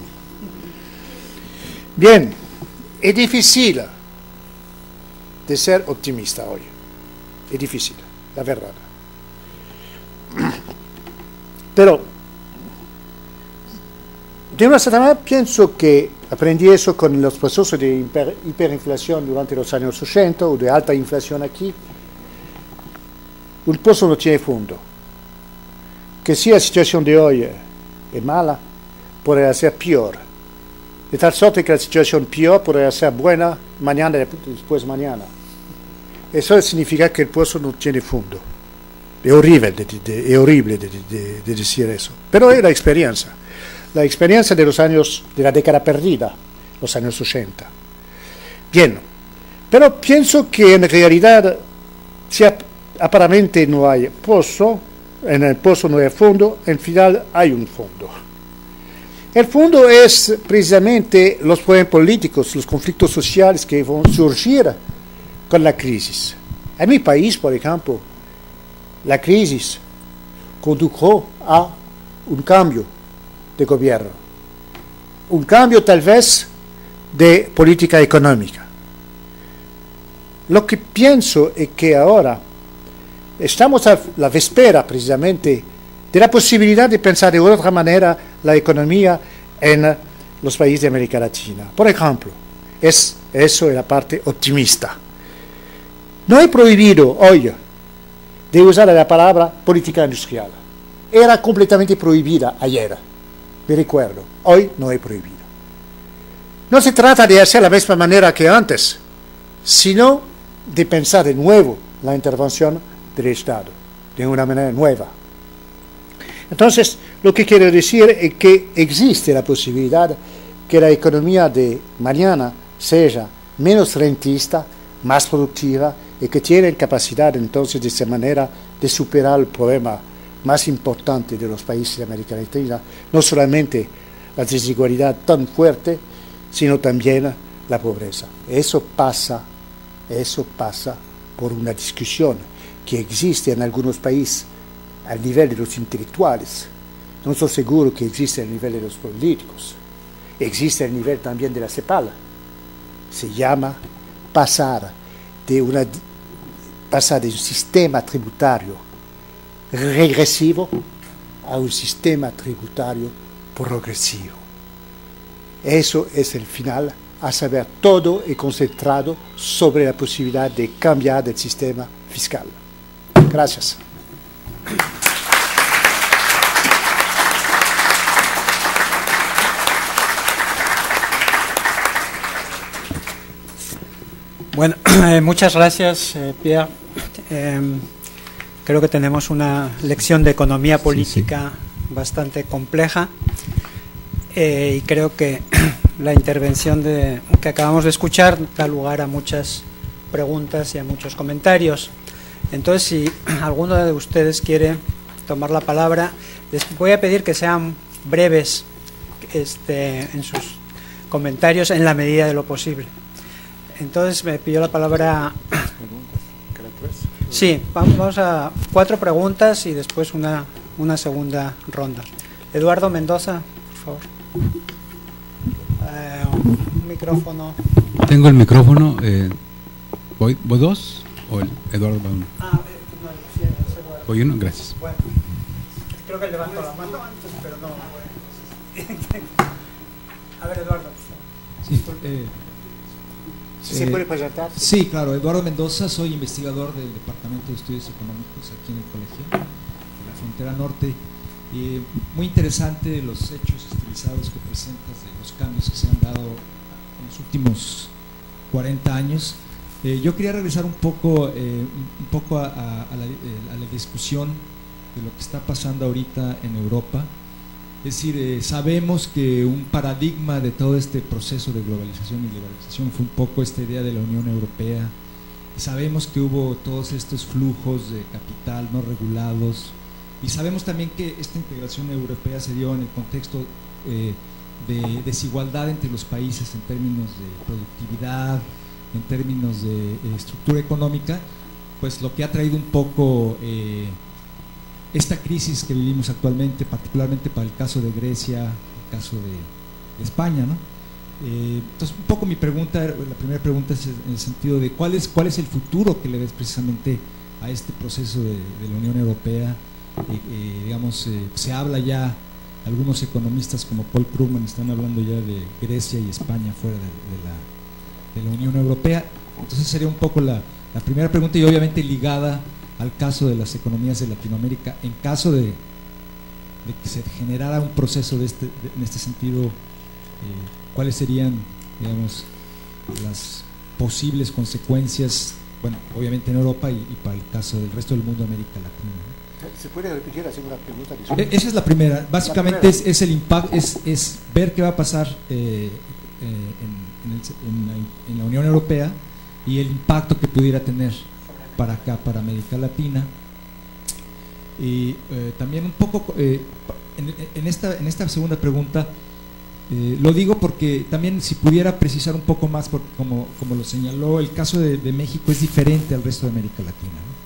Bien, es difícil de ser optimista hoy. Es difícil, la verdad. Pero, de una cierta manera, pienso que aprendí eso con los procesos de hiperinflación durante los años 80 o de alta inflación aquí. Un pozo no tiene fondo. Que si la situación de hoy es mala, podría ser peor. De tal suerte que la situación peor podría ser buena mañana y después mañana. Eso significa que el pozo no tiene fondo. Es horrible de decir eso. Pero es la experiencia de los años, de la década perdida, los años 80. Bien, pero pienso que en realidad, si aparentemente no hay pozo, en el pozo no hay fondo, en final hay un fondo. El fondo es precisamente los problemas políticos, los conflictos sociales que van a surgir con la crisis. En mi país, por ejemplo, la crisis condujo a un cambio de gobierno, un cambio tal vez de política económica. Lo que pienso es que ahora estamos a la víspera precisamente de la posibilidad de pensar de otra manera la economía en los países de América Latina. Por ejemplo, eso es la parte optimista. No he prohibido hoy de usar la palabra política industrial. Era completamente prohibida ayer, me recuerdo. Hoy no es prohibido. No se trata de hacer la misma manera que antes, sino de pensar de nuevo la intervención del Estado, de una manera nueva. Entonces, lo que quiero decir es que existe la posibilidad que la economía de mañana sea menos rentista, más productiva, y que tienen capacidad entonces de esa manera de superar el problema más importante de los países de América Latina, no solamente la desigualdad tan fuerte, sino también la pobreza. Eso pasa por una discusión que existe en algunos países al nivel de los intelectuales. No estoy seguro que existe al nivel de los políticos. Existe al nivel también de la CEPAL. Se llama pasar de un sistema tributario regresivo a un sistema tributario progresivo. Eso es el final, a saber, todo es concentrado sobre la posibilidad de cambiar el sistema fiscal. Gracias. Bueno, muchas gracias, Pierre. Creo que tenemos una lección de economía política bastante compleja y creo que la intervención que acabamos de escuchar da lugar a muchas preguntas y a muchos comentarios. Entonces, si alguno de ustedes tomar la palabra, les voy a pedir que sean breves en sus comentarios en la medida de lo posible. Entonces me pidió la palabra. Sí, vamos a 4 preguntas y después una segunda ronda. Eduardo Mendoza, por favor. Un micrófono. Tengo el micrófono. ¿Voy 2 o el Eduardo va 1? No, sí, es Eduardo. Voy 1, gracias. Bueno, creo que levantó la mano antes, pero no. A ver, Eduardo. Sí, ¿Se puede presentar? Sí, claro. Eduardo Mendoza, soy investigador del Departamento de Estudios Económicos aquí en el Colegio de la Frontera Norte. Muy interesante los hechos estilizados que presentas de los cambios que se han dado en los últimos 40 años. Yo quería regresar un poco a la discusión de lo que está pasando ahorita en Europa. Es decir, sabemos que un paradigma de todo este proceso de globalización y liberalización fue un poco esta idea de la Unión Europea. Sabemos que hubo todos estos flujos de capital no regulados, y sabemos también que esta integración europea se dio en el contexto de desigualdad entre los países en términos de productividad, en términos de estructura económica, pues lo que ha traído un poco esta crisis que vivimos actualmente, particularmente para el caso de Grecia, el caso de España, ¿no? Entonces, un poco mi pregunta, la primera pregunta es en el sentido de cuál es el futuro que le ves precisamente a este proceso de la Unión Europea. Digamos, se habla ya, algunos economistas como Paul Krugman están hablando ya de Grecia y España fuera de la Unión Europea. Entonces sería un poco la primera pregunta, y obviamente ligada al caso de las economías de Latinoamérica, en caso de que se generara un proceso en este sentido, ¿cuáles serían, digamos, las posibles consecuencias, bueno, obviamente en Europa y para el caso del resto del mundo de América Latina, ¿no? ¿Se puede repetir la segunda pregunta? Esa es la primera. Básicamente es el impacto, es ver qué va a pasar en la Unión Europea y el impacto que pudiera tener para acá, para América Latina. Y también un poco en esta segunda pregunta, lo digo porque también si pudiera precisar un poco más, porque como lo señaló, el caso de México es diferente al resto de América Latina, ¿no?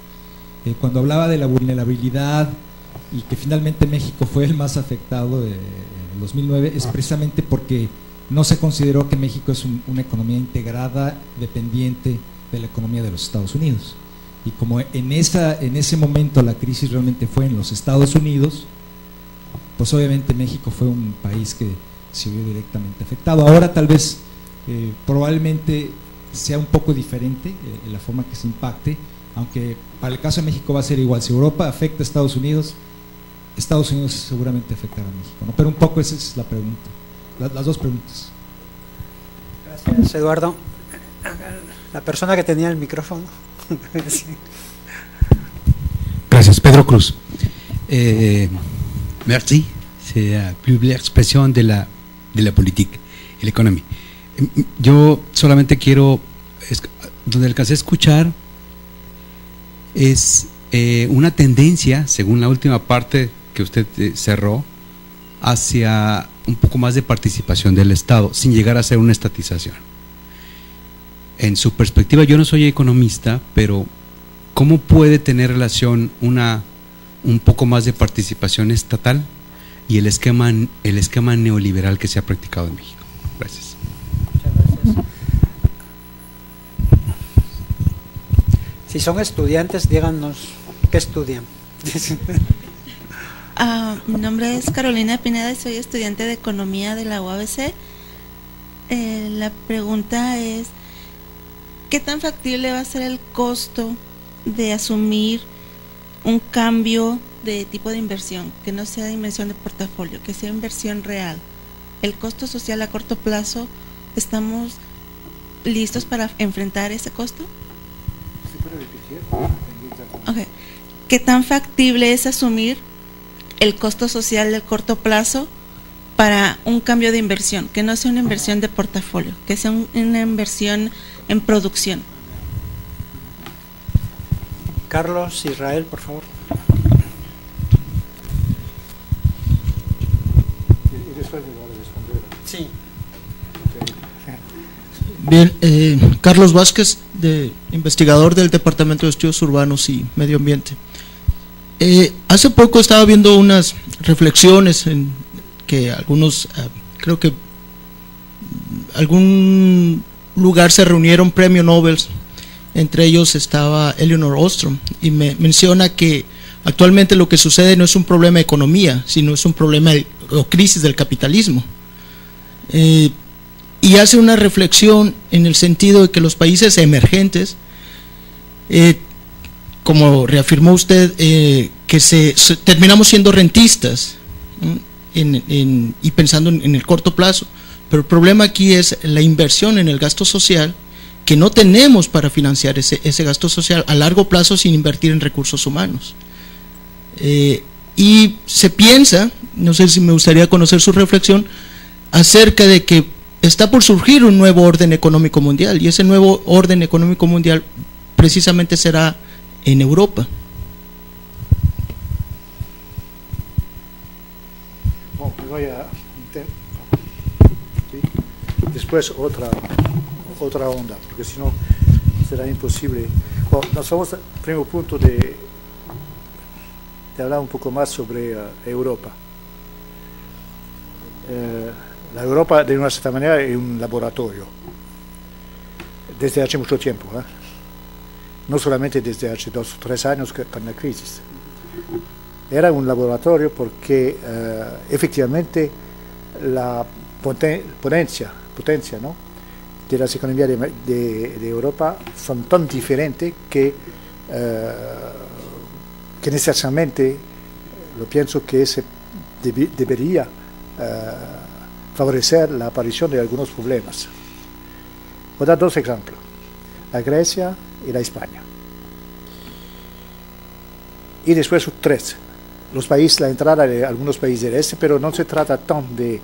Cuando hablaba de la vulnerabilidad y que finalmente México fue el más afectado en 2009, es precisamente porque no se consideró que México es una economía integrada, dependiente de la economía de los Estados Unidos. Y como en ese momento la crisis realmente fue en los Estados Unidos, pues obviamente México fue un país que se vio directamente afectado. Ahora tal vez, probablemente sea un poco diferente la forma que se impacte, aunque para el caso de México va a ser igual. Si Europa afecta a Estados Unidos seguramente afectará a México, ¿no? Pero un poco esa es la pregunta, las dos preguntas. Gracias, Eduardo. La persona que tenía el micrófono. Sí. Gracias, Pedro Cruz. Merci, c'est la plus belle expresión de la politique y la economía. Yo solamente quiero, donde alcancé a escuchar, es una tendencia, según la última parte que usted cerró, hacia un poco más de participación del Estado, sin llegar a ser una estatización. En su perspectiva, yo no soy economista, pero ¿cómo puede tener relación un poco más de participación estatal y el esquema neoliberal que se ha practicado en México? Gracias. Muchas gracias. Si son estudiantes, díganos qué estudian. Mi nombre es Carolina Pineda y soy estudiante de Economía de la UABC. La pregunta es, ¿qué tan factible va a ser el costo de asumir un cambio de tipo de inversión, que no sea de inversión de portafolio, que sea inversión real? ¿El costo social a corto plazo, estamos listos para enfrentar ese costo? Okay. ¿Qué tan factible es asumir el costo social del corto plazo para un cambio de inversión, que no sea una inversión de portafolio, que sea una inversión en producción? Carlos Israel, por favor. Y después me voy a responder. Sí. Bien, Carlos Vázquez, investigador del Departamento de Estudios Urbanos y Medio Ambiente. Hace poco estaba viendo unas reflexiones en que algunos, creo que algún lugar se reunieron premios Nobel, entre ellos estaba Elinor Ostrom, y me menciona que actualmente lo que sucede no es un problema de economía, sino es un problema o crisis del capitalismo. y hace una reflexión en el sentido de que los países emergentes, como reafirmó usted, que terminamos siendo rentistas y pensando en el corto plazo, pero el problema aquí es la inversión en el gasto social, que no tenemos para financiar ese gasto social a largo plazo sin invertir en recursos humanos. Y se piensa, no sé si me gustaría conocer su reflexión, acerca de que está por surgir un nuevo orden económico mundial, y ese nuevo orden económico mundial precisamente será en Europa. Bueno, voy a ¿sí? Después otra onda, porque si no será imposible. Bueno, nos vamos al primer punto de hablar un poco más sobre Europa. La Europa, de una cierta manera, es un laboratorio desde hace mucho tiempo, no solamente desde hace 2 o 3 años con la crisis. Era un laboratorio porque efectivamente la potencia, ¿no?, de las economías de Europa son tan diferentes que necesariamente lo pienso que se debería favorecer la aparición de algunos problemas. Voy a dar 2 ejemplos, la Grecia y la España. Y después 3, la entrada de algunos países del este, pero no se trata tanto de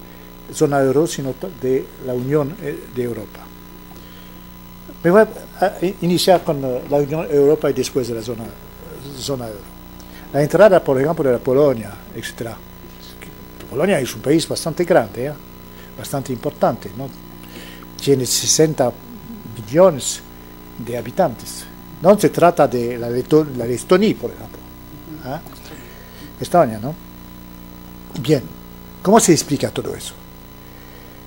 zona euro, sino de la Unión de Europa. Me voy a iniciar con la Unión Europa y después de la zona euro. La entrada, por ejemplo, de la Polonia, etc. Polonia es un país bastante grande, bastante importante, ¿no? Tiene 60 millones de habitantes. No se trata de la de Estonia, por ejemplo. Estonia, ¿no? Bien, ¿cómo se explica todo eso?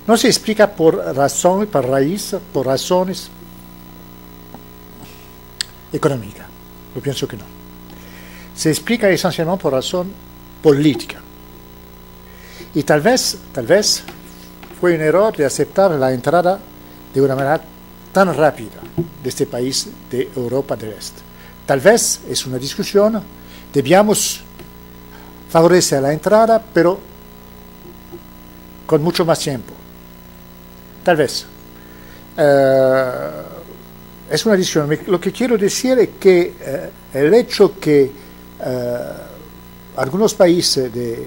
No se explica por razones económicas. Yo pienso que no. Se explica esencialmente por razón política. Y tal vez fue un error de aceptar la entrada de una manera tan rápida de este país de Europa del Este. Tal vez es una discusión, debíamos favorecer la entrada, pero con mucho más tiempo. Tal vez. Es una discusión. Lo que quiero decir es que el hecho que algunos países de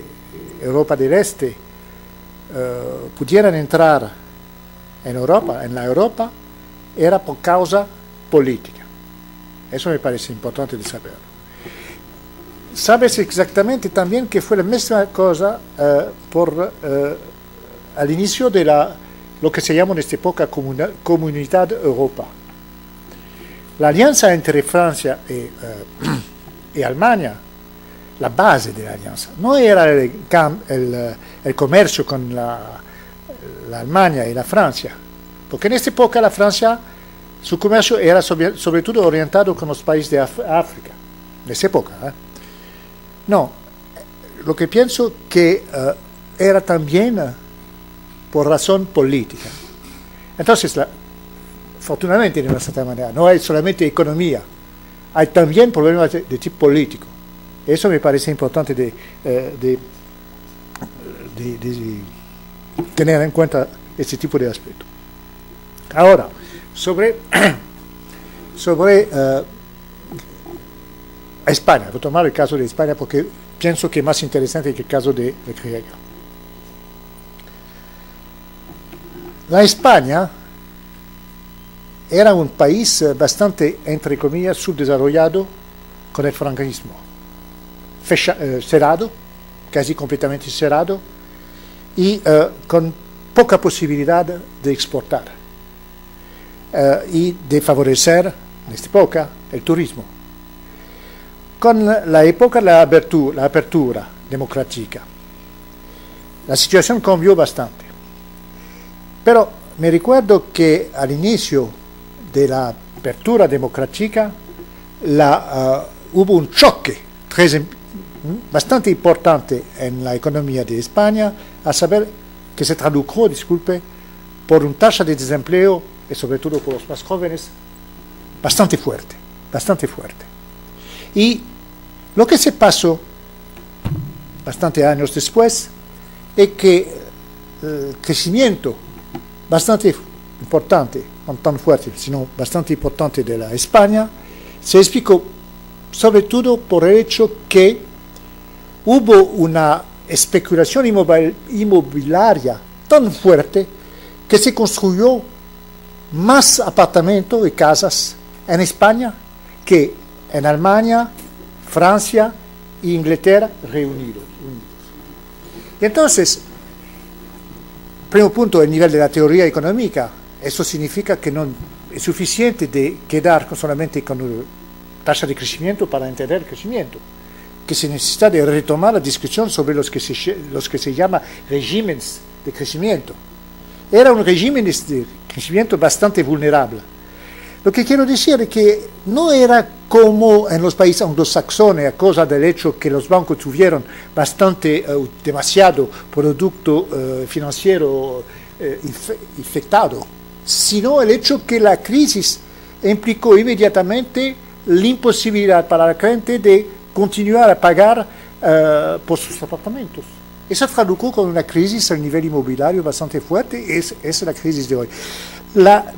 Europa del Este pudieran entrar en la Europa, era por causa política. Eso me parece importante de saber. Sabes exactamente también que fue la misma cosa al inicio de lo que se llama en esta época Comunidad Europa. La alianza entre Francia y Alemania, la base de la alianza, no era el comercio con la Alemania y la Francia, porque en esta época la Francia, su comercio era sobre todo orientado con los países de África, en esa época. No, lo que pienso que era también por razón política. Entonces, afortunadamente, de una cierta manera, no hay solamente economía, hay también problemas de tipo político. Eso me parece importante de tener en cuenta este tipo de aspecto. Ahora, sobre España, voy a tomar el caso de España porque pienso que es más interesante que el caso de Griega. La España era un país bastante, entre comillas, subdesarrollado con el franquismo, cerrado, casi completamente cerrado, y con poca posibilidad de exportar y de favorecer, en esta época, el turismo. Con la época de la apertura democrática, la situación cambió bastante. Pero me recuerdo que al inicio de la apertura democrática hubo un choque bastante importante en la economía de España, a saber que se tradujo, por una tasa de desempleo, y sobre todo por los más jóvenes, bastante fuerte, bastante fuerte. Y lo que se pasó bastante años después es que el crecimiento bastante importante, no tan fuerte, sino bastante importante de la España, se explicó sobre todo por el hecho que hubo una especulación inmobiliaria tan fuerte que se construyó más apartamentos y casas en España que en Alemania, Francia e Inglaterra reunidos. Y entonces, primer punto, el nivel de la teoría económica. Eso significa que no es suficiente de quedar solamente con la tasa de crecimiento para entender el crecimiento, que se necesita de retomar la discusión sobre los que se llama regímenes de crecimiento. Era un régimen de crecimiento bastante vulnerable. Lo que quiero decir es que no era como en los países anglosajones, a causa del hecho que los bancos tuvieron demasiado producto financiero infectado, sino el hecho que la crisis implicó inmediatamente la imposibilidad para la gente de continuar a pagar por sus apartamentos. Eso tradujo con una crisis a nivel inmobiliario bastante fuerte, es la crisis de hoy. La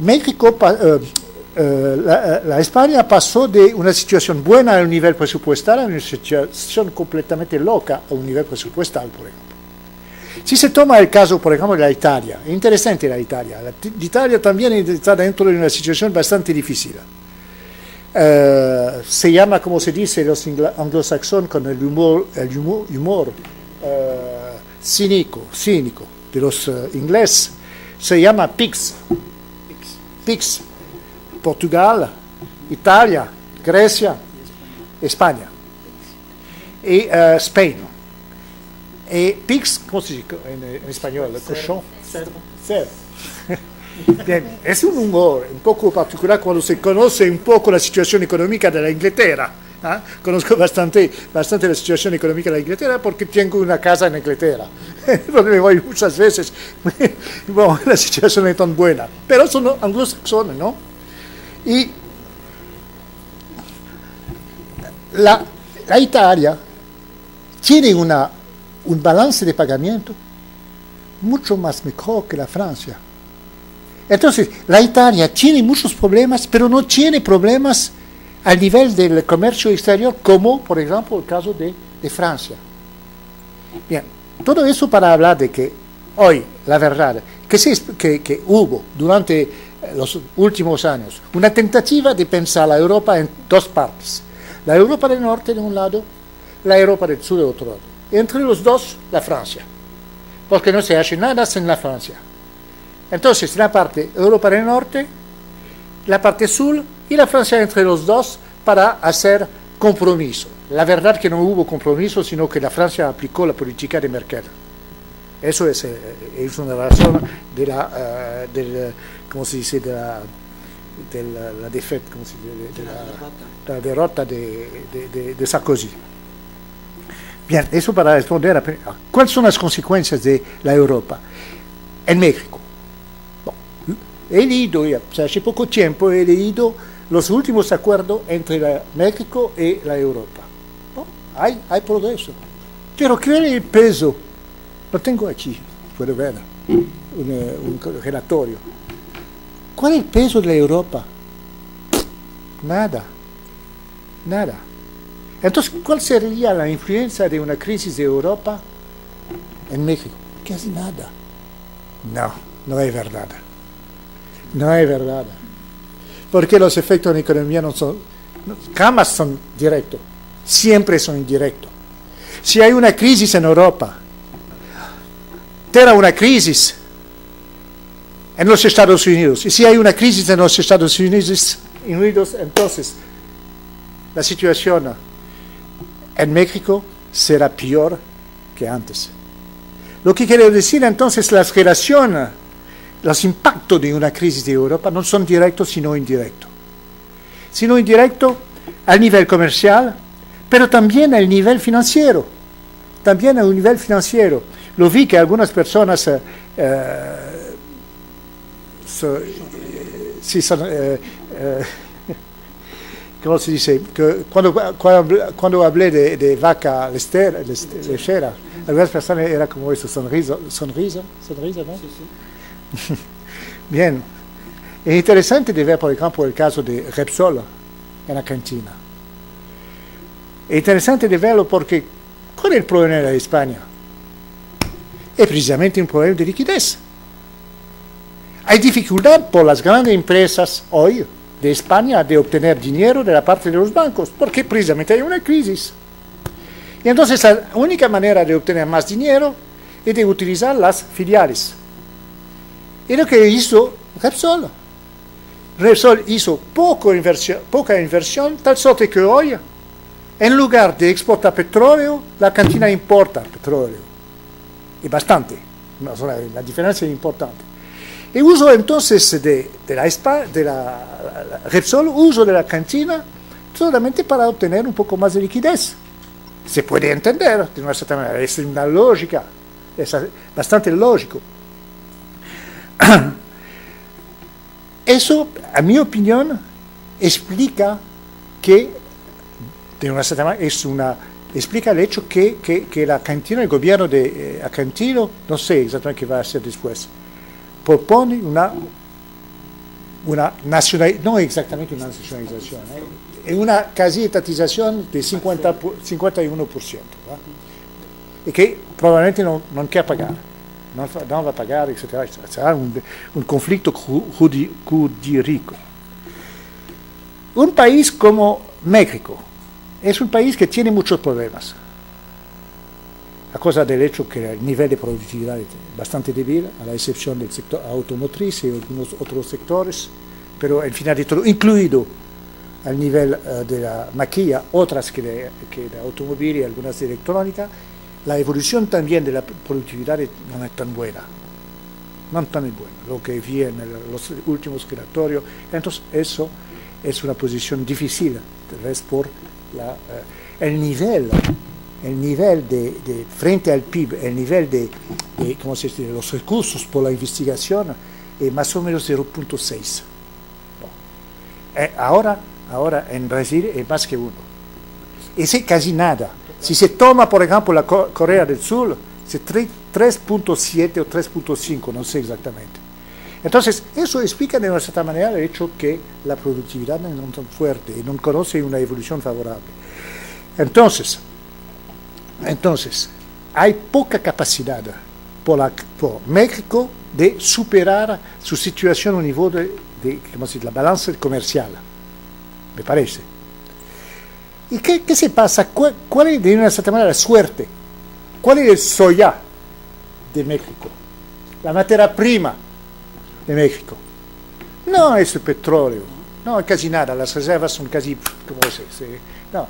España pasó de una situación buena a un nivel presupuestal a una situación completamente loca a un nivel presupuestal, por ejemplo. Si se toma el caso, por ejemplo, de la Italia, es interesante la Italia. La Italia también está dentro de una situación bastante difícil. Se llama, como se dice los anglosajones, con el humor cínico de los ingleses, se llama PIGS. Portugal, Italia, Grecia, España y Spain. Y PIGS, ¿cómo se dice en español? Cerdo. Bien, es un humor un poco particular cuando se conoce un poco la situación económica de la Inglaterra. Conozco bastante la situación económica de la Inglaterra porque tengo una casa en Inglaterra, donde me voy muchas veces. Bueno, la situación es tan buena, pero son anglosajones, ¿no? Y la Italia tiene un balance de pagamiento mucho más mejor que la Francia. Entonces, la Italia tiene muchos problemas, pero no tiene problemas al nivel del comercio exterior, como por ejemplo el caso de Francia. Bien, todo eso para hablar de que hoy, la verdad, que hubo durante los últimos años una tentativa de pensar la Europa en dos partes. La Europa del Norte de un lado, la Europa del Sur de otro lado. Entre los dos, la Francia. Porque no se hace nada sin la Francia. Entonces, la parte Europa del Norte, la parte sur y la Francia entre los dos para hacer compromiso. La verdad que no hubo compromiso, sino que la Francia aplicó la política de Merkel. Eso es una razón de ¿cómo se dice? La derrota de Sarkozy. Bien, eso para responder a cuáles son las consecuencias de la Europa. En México. He leído, hace poco tiempo, los últimos acuerdos entre México y la Europa. Hay progreso. Pero ¿qué es el peso? Lo tengo aquí, puedo ver, un relatorio. ¿Cuál es el peso de la Europa? Nada. Entonces, ¿cuál sería la influencia de una crisis de Europa en México? Casi nada. No es verdad. No es verdad. Porque los efectos en la economía jamás son directos. Siempre son indirectos. Si hay una crisis en Europa, será una crisis en los Estados Unidos. Y si hay una crisis en los Estados Unidos, entonces la situación en México será peor que antes. Lo que quiere decir entonces, las relaciones, los impactos de una crisis de Europa no son directos sino indirectos. Sino indirectos al nivel comercial, pero también al nivel financiero. Lo vi que algunas personas ¿cómo se dice? Que cuando hablé de vaca lechera, algunas personas era como eso, sonrisa, ¿no? Sí. Bien, es interesante de ver, por ejemplo, el caso de Repsol en Argentina. Es interesante de verlo porque, ¿cuál es el problema de España? Es precisamente un problema de liquidez. Hay dificultad por las grandes empresas hoy de España de obtener dinero de la parte de los bancos, porque precisamente hay una crisis. Y entonces la única manera de obtener más dinero es de utilizar las filiales. Y lo que hizo Repsol. Repsol hizo poca inversión, tal suerte que hoy, en lugar de exportar petróleo, la Argentina importa petróleo. Y bastante. La diferencia es importante. Y uso entonces de la Repsol, uso de la Argentina solamente para obtener un poco más de liquidez. Se puede entender de una cierta manera, es una lógica, es bastante lógico. Eso, a mi opinión, explica que, de una cierta manera, explica el hecho que la Argentina, el gobierno de argentino, no sé exactamente qué va a hacer después, propone una nacionalización, no exactamente una nacionalización, es una casi etatización de 51%, ¿va? Y que probablemente no quiere pagar, no va a pagar, etc. Será un conflicto jurídico. Un país como México es un país que tiene muchos problemas. A causa del hecho que el nivel de productividad es bastante débil, a la excepción del sector automotriz y algunos otros sectores, pero al final de todo, incluido al nivel de la maquila, otras que de automóvil y algunas de electrónica, la evolución también de la productividad no es tan buena. No tan buena, lo que vi en los últimos relatorios. Entonces, eso es una posición difícil, tal vez por el nivel de frente al PIB, el nivel de ¿cómo se dice?, los recursos por la investigación es más o menos 0.6. Ahora en Brasil es más que 1. Es casi nada. Si se toma, por ejemplo, la Corea del Sur, es 3.7 o 3.5, no sé exactamente. Entonces, eso explica de una cierta manera el hecho que la productividad no es tan fuerte y no conoce una evolución favorable. Entonces, hay poca capacidad por México de superar su situación a nivel de ¿cómo se dice?, la balanza comercial, me parece. ¿Y qué se pasa? ¿Cuál es de una cierta manera la suerte? ¿Cuál es el soya de México? La materia prima de México. No es el petróleo, no es casi nada, las reservas son casi, ¿cómo se dice? No.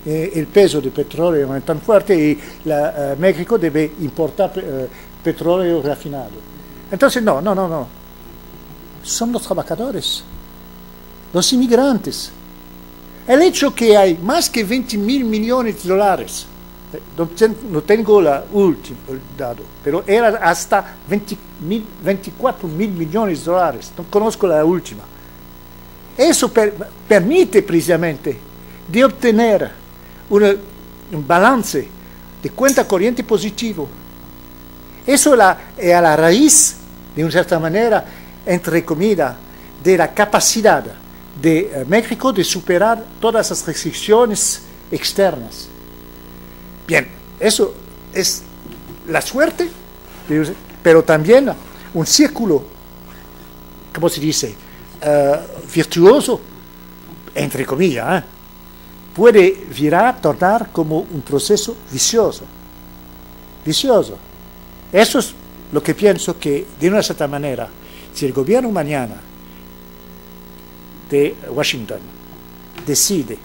El peso del petróleo no es tan fuerte y México debe importar petróleo refinado. Entonces, no. Son los trabajadores, los inmigrantes. El hecho que hay más que 20.000 millones de dólares, no tengo el dato, pero era hasta 24.000 millones de dólares, no conozco la última. Eso permite precisamente de obtener un balance de cuenta corriente positivo. Eso es a la raíz, de una cierta manera, entre comillas, de la capacidad de México de superar todas las restricciones externas. Bien, eso es la suerte, pero también un círculo, ¿cómo se dice?, virtuoso, entre comillas, puede virar, tornar como un proceso vicioso. Eso es lo que pienso que, de una cierta manera, si el gobierno mañana de Washington decide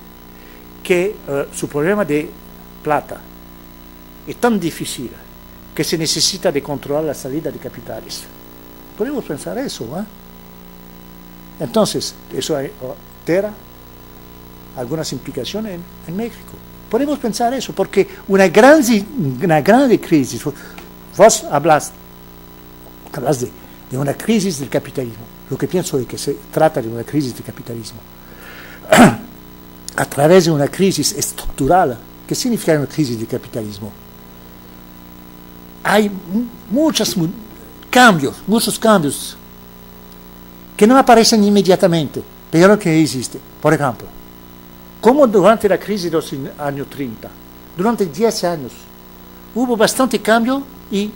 que su problema de plata es tan difícil que se necesita de controlar la salida de capitales, podemos pensar eso, Entonces, eso tendrá algunas implicaciones en México. Podemos pensar eso, porque una grande crisis, vos hablas de una crisis del capitalismo. Lo que pienso es que se trata de una crisis del capitalismo. A través de una crisis estructural. ¿Qué significa una crisis del capitalismo? Hay muchos cambios que no aparecen inmediatamente, pero que existen. Por ejemplo, como durante la crisis de los años 30, durante 10 años, hubo bastante cambio y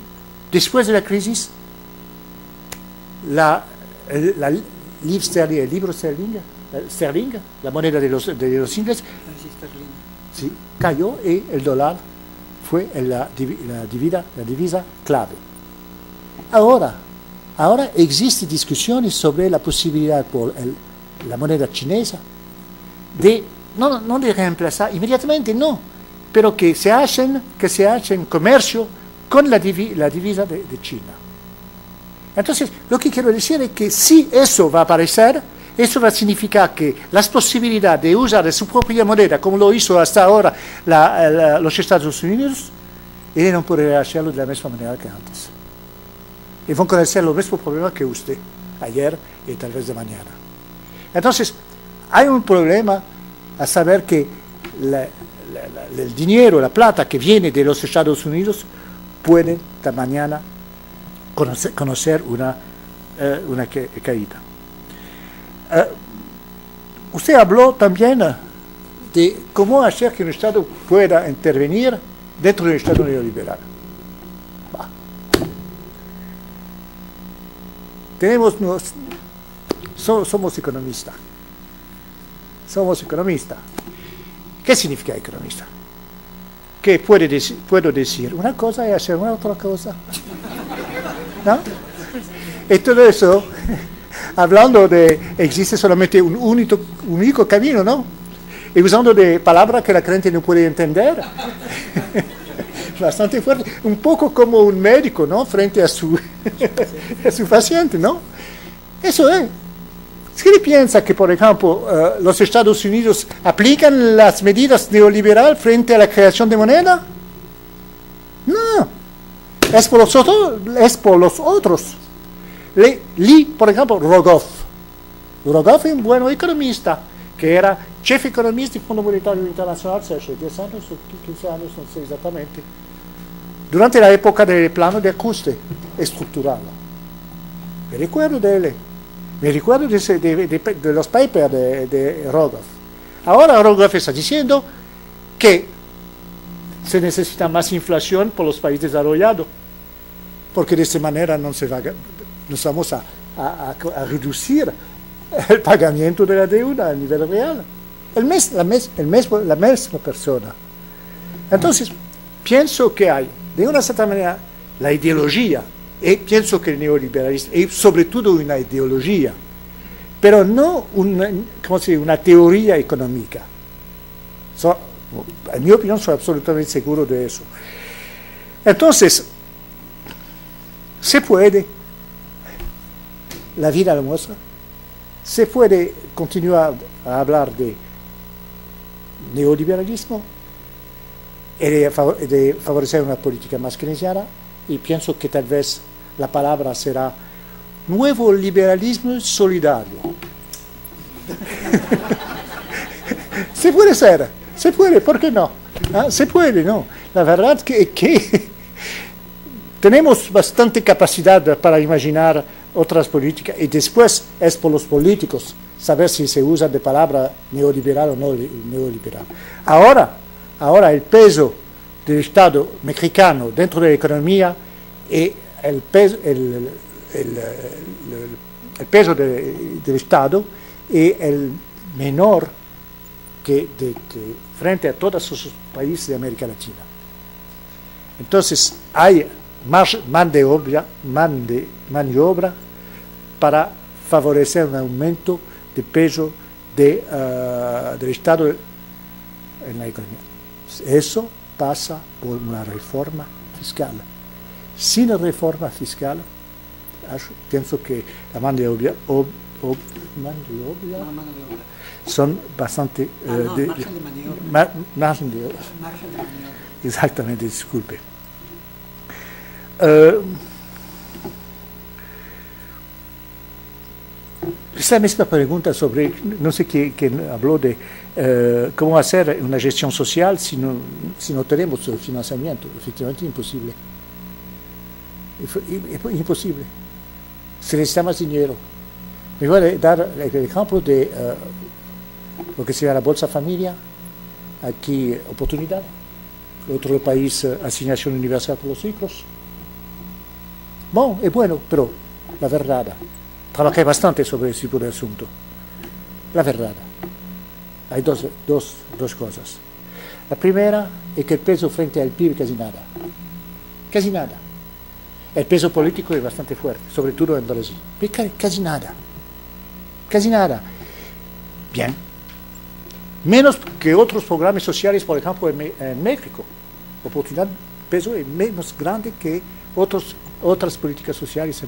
después de la crisis, el libro sterling, la moneda de los ingleses, sí, cayó y el dólar fue la divisa clave. Ahora existen discusiones sobre la posibilidad por la moneda chinesa de, no de reemplazar inmediatamente, no, pero que se hacen comercio con la divisa de China. Entonces, lo que quiero decir es que si eso va a aparecer, eso va a significar que las posibilidades de usar su propia moneda, como lo hizo hasta ahora los Estados Unidos, ellos no podrán hacerlo de la misma manera que antes. Y van a conocer los mismos problemas que usted, ayer y tal vez de mañana. Entonces, hay un problema a saber que el dinero, la plata que viene de los Estados Unidos, puede de mañana conocer una caída. Usted habló también de cómo hacer que un Estado pueda intervenir dentro del Estado neoliberal. Somos economistas. ¿Qué significa economista? Que puedo decir una cosa y hacer una otra cosa. ¿No? Y todo eso, hablando de existe solamente un único camino, ¿no? Y usando de palabras que la gente no puede entender. Bastante fuerte. Un poco como un médico, ¿no? Frente a su paciente, ¿no? Eso es. ¿Se piensa que, por ejemplo, los Estados Unidos aplican las medidas neoliberales frente a la creación de moneda? No. Es por los otros. Por ejemplo, Rogoff. Rogoff es un buen economista, que era jefe economista del Fondo Monetario Internacional hace 10 años o 15 años, no sé exactamente, durante la época del plano de ajuste estructural. Me recuerdo de él. Me recuerdo de los papers de Rogoff. Ahora Rogoff está diciendo que se necesita más inflación por los países desarrollados, porque de esta manera no vamos a reducir el pagamiento de la deuda a nivel real. La misma persona. Entonces, pienso que hay, de una cierta manera, la ideología, y pienso que el neoliberalismo es sobre todo una ideología, pero no una teoría económica. En mi opinión, soy absolutamente seguro de eso. Entonces, se puede, la vida lo muestra, se puede continuar a hablar de neoliberalismo y de favorecer una política más keynesiana, y pienso que tal vez la palabra será nuevo liberalismo solidario. Se puede ser, se puede, ¿por qué no? Se puede, ¿no? La verdad que tenemos bastante capacidad para imaginar otras políticas, y después es por los políticos saber si se usa de palabra neoliberal o no neoliberal. Ahora el peso del Estado mexicano dentro de la economía y el peso del Estado es el menor que frente a todos los países de América Latina. Entonces hay más maniobra para favorecer un aumento de peso del Estado en la economía. Eso pasa por una reforma fiscal. Sin reforma fiscal, pienso que la mano de obra son bastante... margen de obra. Exactamente, disculpe. Esta misma pregunta sobre, no sé quién habló de cómo hacer una gestión social si no tenemos financiamiento. Efectivamente, imposible. Imposible. Se necesita más dinero. Me voy a dar el ejemplo de lo que se llama la Bolsa Familia, aquí oportunidad, otro país asignación universal por los hijos. Bueno, es bueno, pero la verdad, trabajé bastante sobre ese tipo de asunto. La verdad, hay dos cosas. La primera es que el peso frente al PIB casi nada. Casi nada. El peso político es bastante fuerte, sobre todo en Brasil. Casi nada. Casi nada. Bien. Menos que otros programas sociales, por ejemplo, en México. La oportunidad, el peso es menos grande que otras políticas sociales.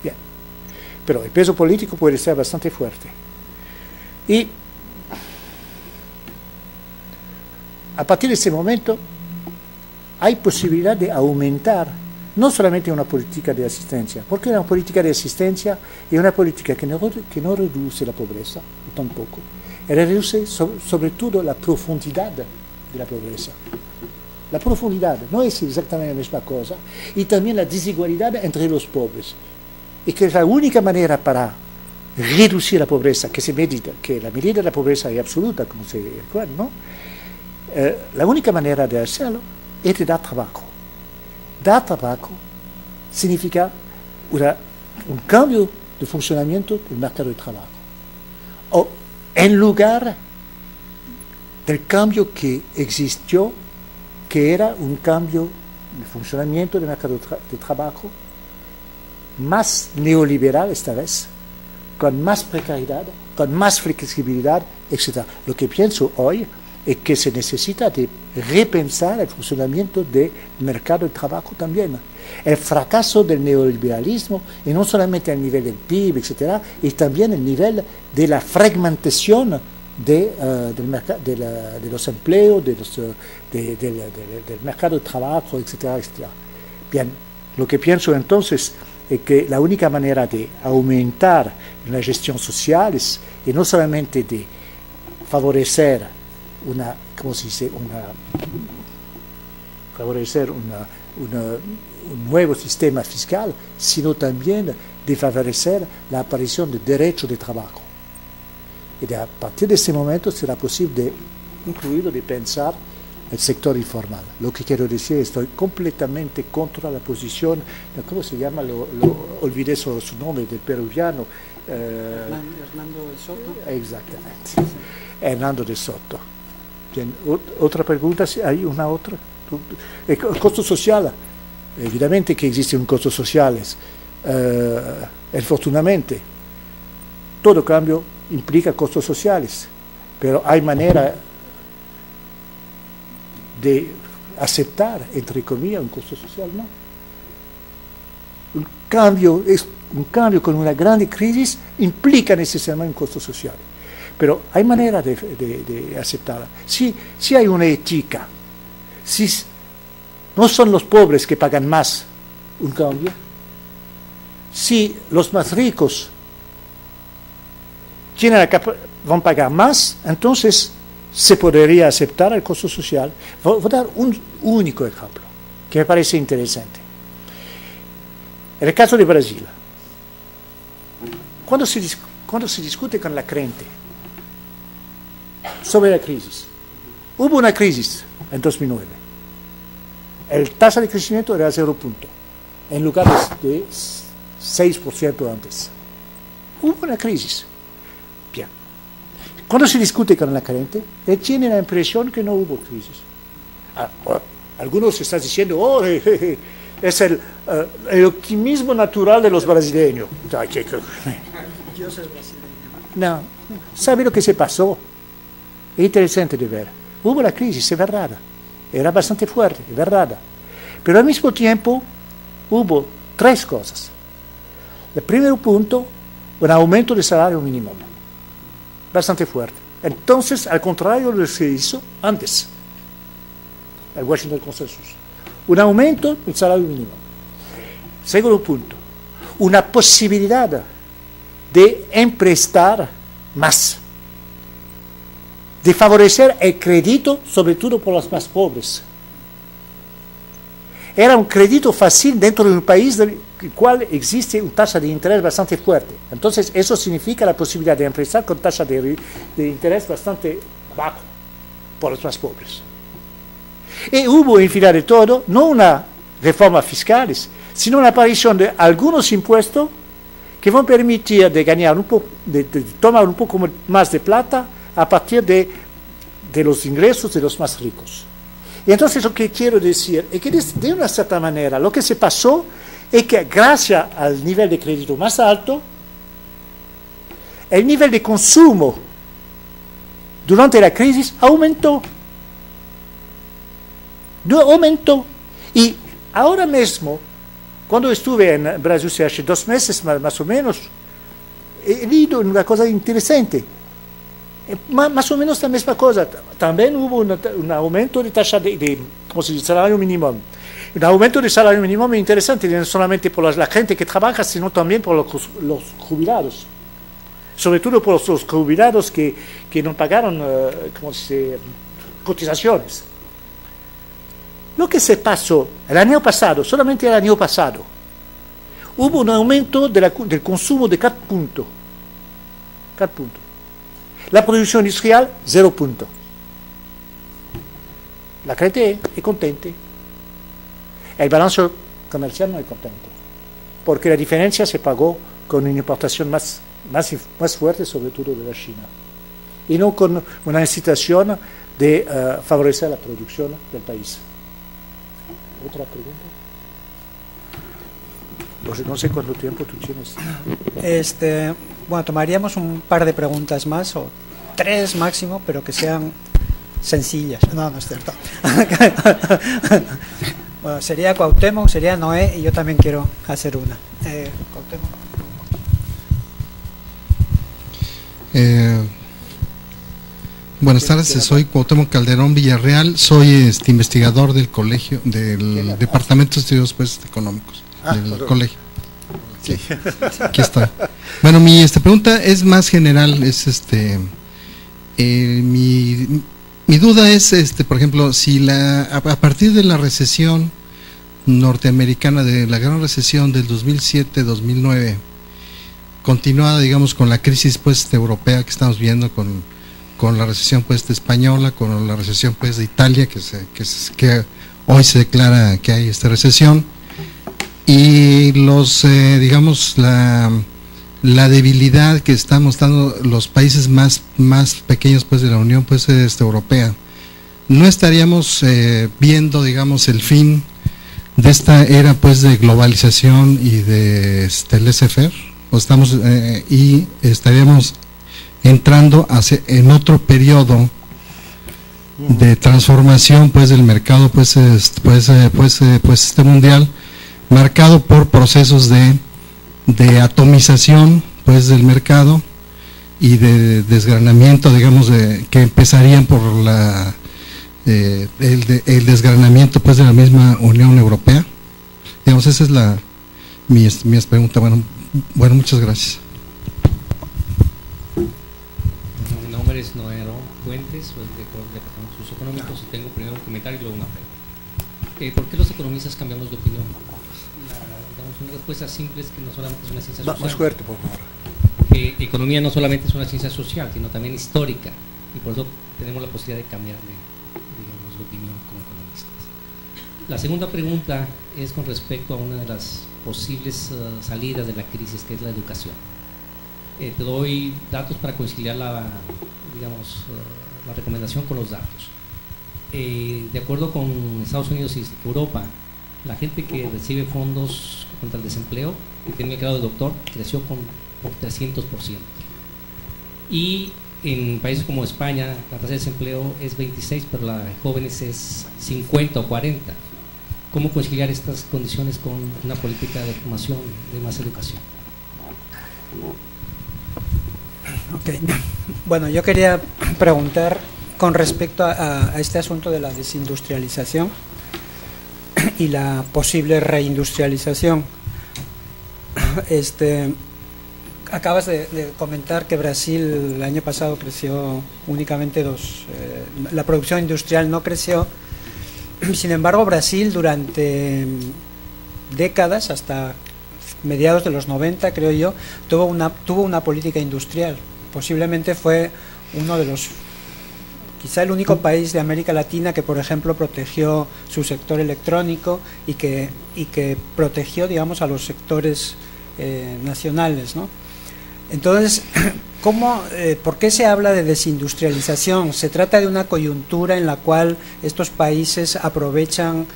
Bien. Pero el peso político puede ser bastante fuerte. Y a partir de ese momento hay posibilidad de aumentar no solamente una política de asistencia, porque una política de asistencia es una política que no reduce la pobreza, tampoco, reduce sobre todo la profundidad de la pobreza. La profundidad no es exactamente la misma cosa, y también la desigualdad entre los pobres, y que es la única manera para reducir la pobreza, que la medida de la pobreza es absoluta, como se recuerda, ¿no? La única manera de hacerlo es de dar trabajo. Dar trabajo significa un cambio de funcionamiento del mercado de trabajo. O en lugar del cambio que existió, que era un cambio de funcionamiento del mercado de trabajo, más neoliberal esta vez, con más precariedad, con más flexibilidad, etc. Lo que pienso hoy es que se necesita de repensar el funcionamiento del mercado de trabajo también. El fracaso del neoliberalismo, y no solamente a nivel del PIB, etc., y también a nivel de la fragmentación de los empleos, del mercado de trabajo, etcétera, etcétera. Bien, lo que pienso entonces es que la única manera de aumentar la gestión social es no solamente de favorecer un nuevo sistema fiscal, sino también de favorecer la aparición de derechos de trabajo. Y a partir de ese momento será posible de pensar el sector informal. Lo que quiero decir, estoy completamente contra la posición, ¿cómo se llama? Olvidé su nombre, del peruviano. Hernando de Soto. Exactamente. Hernando de Soto. Bien, otra pregunta, ¿hay una otra? El costo social, evidentemente que existe un costo social, infortunadamente, todo cambio implica costos sociales, pero hay manera de aceptar, entre comillas, un costo social, ¿no? Un cambio con una grande crisis implica necesariamente un costo social. Pero hay manera de aceptarla. Si hay una ética, si no son los pobres que pagan más un cambio, si los más ricos van a pagar más, entonces se podría aceptar el costo social. Voy a dar un único ejemplo que me parece interesante. En el caso de Brasil, cuando se discute con la gente sobre la crisis, hubo una crisis en 2009. El tasa de crecimiento era 0 punto, en lugar de 6% antes. Hubo una crisis. Bien. Cuando se discute con la gente, tiene la impresión que no hubo crisis. Algunos están diciendo, es el optimismo natural de los brasileños. Dios es brasileño. No, ¿sabe lo que se pasó? Es interesante de ver. Hubo la crisis, es verdad. Era bastante fuerte, es verdad. Pero al mismo tiempo hubo 3 cosas. El primer punto, un aumento del salario mínimo. Bastante fuerte. Entonces, al contrario de lo que se hizo antes, el Washington Consensus. Un aumento del salario mínimo. Segundo punto, una posibilidad de emprestar más, de favorecer el crédito, sobre todo por los más pobres. Era un crédito fácil dentro de un país en el cual existe una tasa de interés bastante fuerte. Entonces, eso significa la posibilidad de emprestar con tasa de interés bastante bajo por los más pobres. Y hubo, en final de todo, no una reforma fiscal, sino una aparición de algunos impuestos que van a permitir de ganar un poco, de tomar un poco más de plata a partir de los ingresos de los más ricos. Y entonces lo que quiero decir es que de una cierta manera lo que se pasó es que gracias al nivel de crédito más alto, el nivel de consumo durante la crisis aumentó. Y ahora mismo, cuando estuve en Brasil hace 2 meses más o menos, he leído una cosa interesante. Más o menos la misma cosa. También hubo un aumento de tasa ¿cómo se dice? Salario mínimo. Un aumento de salario mínimo muy interesante, no solamente por la gente que trabaja, sino también por los jubilados. Sobre todo por los jubilados que no pagaron cotizaciones. Lo que se pasó el año pasado, solamente el año pasado, hubo un aumento del consumo de 4 puntos. 4 puntos. La producción industrial, 0 puntos. La gente es contenta. El balance comercial no es contento. Porque la diferencia se pagó con una importación más fuerte, sobre todo de la China. Y no con una incitación de favorecer la producción del país. ¿Otra pregunta? No sé cuánto tiempo tú tienes. Bueno, tomaríamos un par de preguntas más, o 3 máximo, pero que sean sencillas. No es cierto. Bueno, sería Cuauhtémoc, sería Noé, y yo también quiero hacer una. Cuauhtémoc. Buenas tardes, soy Cuauhtémoc Calderón Villarreal, soy investigador del colegio, del Departamento de Estudios Económicos, del colegio. Sí. Aquí está. Bueno, mi pregunta es más general, mi duda es, por ejemplo, si a partir de la recesión norteamericana, de la gran recesión del 2007-2009, continuada, digamos, con la crisis europea que estamos viendo, con la recesión española, con la recesión de Italia, que hoy se declara que hay esta recesión, y digamos, la debilidad que están mostrando los países más pequeños de la Unión Europea. ¿No estaríamos viendo, digamos, el fin de esta era de globalización y de laissez-faire? ¿O estaríamos entrando en otro periodo de transformación del mercado mundial, marcado por procesos de atomización del mercado y de desgranamiento, digamos, que empezarían por el desgranamiento de la misma Unión Europea? Digamos, esa es mi pregunta. Bueno, muchas gracias. Mi nombre es Noé Fuentes, soy director del Departamento de Estudios Económicos, y tengo primero un comentario y luego una pregunta. ¿Por qué los economistas cambiamos de opinión? Una respuesta simple es que no solamente es una ciencia social. Más fuerte, por favor. Que economía no solamente es una ciencia social, sino también histórica, y por eso tenemos la posibilidad de cambiar de opinión como economistas. La segunda pregunta es con respecto a una de las posibles salidas de la crisis, que es la educación. Te doy datos para conciliar la recomendación con los datos. De acuerdo con Estados Unidos y Europa, la gente que recibe fondos contra el desempleo, que tiene el grado de doctor, creció por 300%. Y en países como España, la tasa de desempleo es 26, pero la de jóvenes es 50 o 40. ¿Cómo conciliar estas condiciones con una política de formación, de más educación? Okay. Bueno, yo quería preguntar con respecto a este asunto de la desindustrialización y la posible reindustrialización. Acabas de comentar que Brasil el año pasado creció únicamente la producción industrial no creció. Sin embargo, Brasil durante décadas, hasta mediados de los 90, creo yo, tuvo una política industrial. Posiblemente fue uno de los, quizá el único país de América Latina que, por ejemplo, protegió su sector electrónico y que protegió, digamos, a los sectores nacionales, ¿no? Entonces, ¿por qué se habla de desindustrialización? Se trata de una coyuntura en la cual estos países aprovechan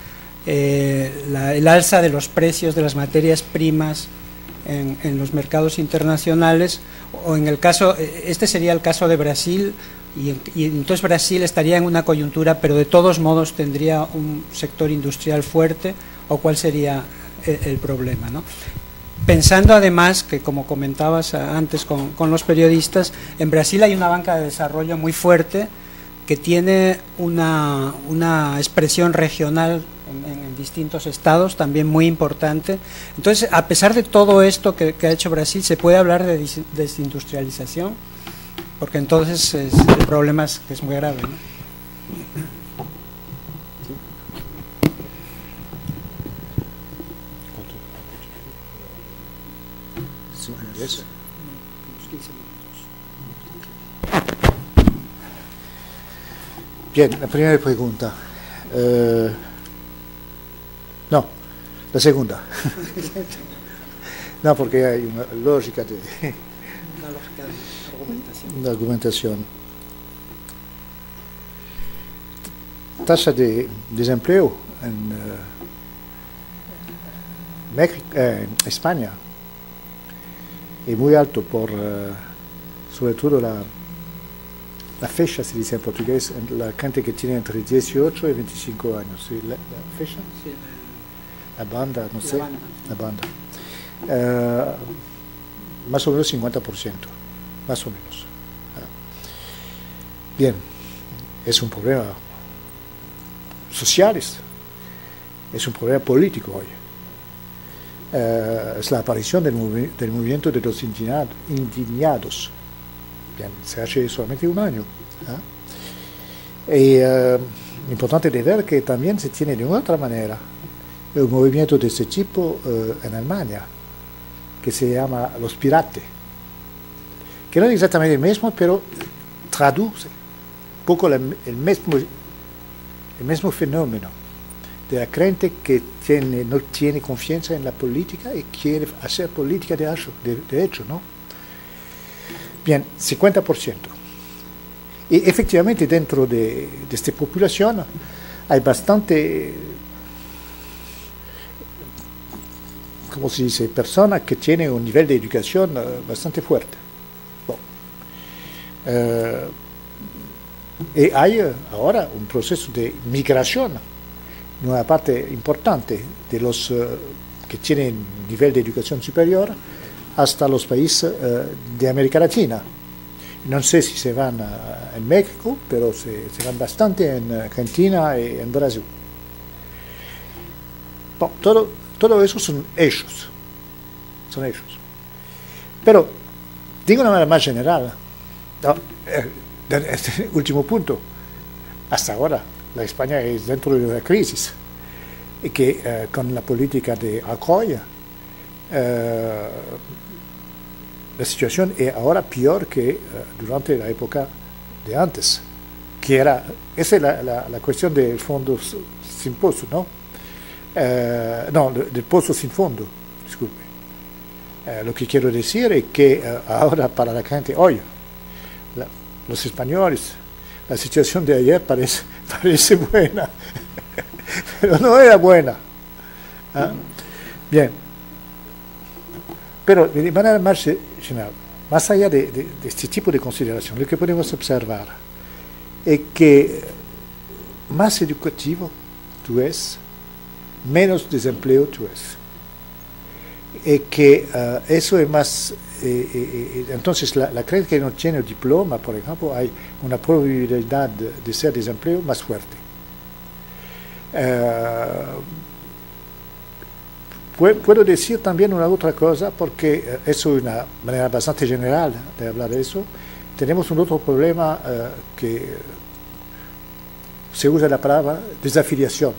el alza de los precios de las materias primas en los mercados internacionales, o en el caso, este sería el caso de Brasil, y entonces Brasil estaría en una coyuntura, pero de todos modos tendría un sector industrial fuerte, o cuál sería el problema, ¿no? Pensando además que, como comentabas antes con los periodistas, en Brasil hay una banca de desarrollo muy fuerte que tiene una expresión regional en distintos estados también muy importante. Entonces, a pesar de todo esto que ha hecho Brasil, ¿se puede hablar de desindustrialización? Porque entonces el problema es que es muy grave, ¿no? Eso. Bien, la primera pregunta. No, la segunda. No, porque hay una lógica de argumentación. Tasa de desempleo en España es muy alto por, sobre todo la fecha, se dice en portugués, la gente que tiene entre 18 y 25 años. ¿Sí? ¿La fecha? Sí. La banda, no sé. Banda. La banda. Más o menos 50%, más o menos. Bien, es un problema social, es un problema político hoy. Es la aparición del movimiento de los indignados. Bien, se hace solamente un año. Y importante de ver que también se tiene de otra manera un movimiento de este tipo en Alemania, que se llama los pirates, que no es exactamente el mismo, pero traduce un poco el mismo fenómeno de la gente que no tiene confianza en la política y quiere hacer política de hecho, ¿no? Bien, 50%. Y efectivamente dentro de esta población hay bastante, ¿cómo se dice?, personas que tienen un nivel de educación bastante fuerte. Bueno, y hay ahora un proceso de migración, una parte importante de los que tienen nivel de educación superior hasta los países de América Latina. No sé si se van en México, pero se van bastante en Argentina y en Brasil. Bon, todo eso son hechos. Son hechos. Pero, digo de una manera más general, este último punto, hasta ahora la España es dentro de una crisis y que con la política de Rajoy la situación es ahora peor que durante la época de antes, que esa es la cuestión del fondo sin pozo, ¿no? No, del pozo sin fondo, disculpe. Lo que quiero decir es que ahora para la gente, hoy, los españoles, la situación de ayer parece buena, pero no era buena. Bien, pero de manera más general, más allá de este tipo de consideración, lo que podemos observar es que más educativo tú es, menos desempleo tú es. Y que eso es más, entonces la gente que no tiene el diploma, por ejemplo, hay una probabilidad de ser desempleo más fuerte. puedo decir también una otra cosa, porque eso es una manera bastante general de hablar de eso. Tenemos un otro problema que se usa la palabra desafiliación.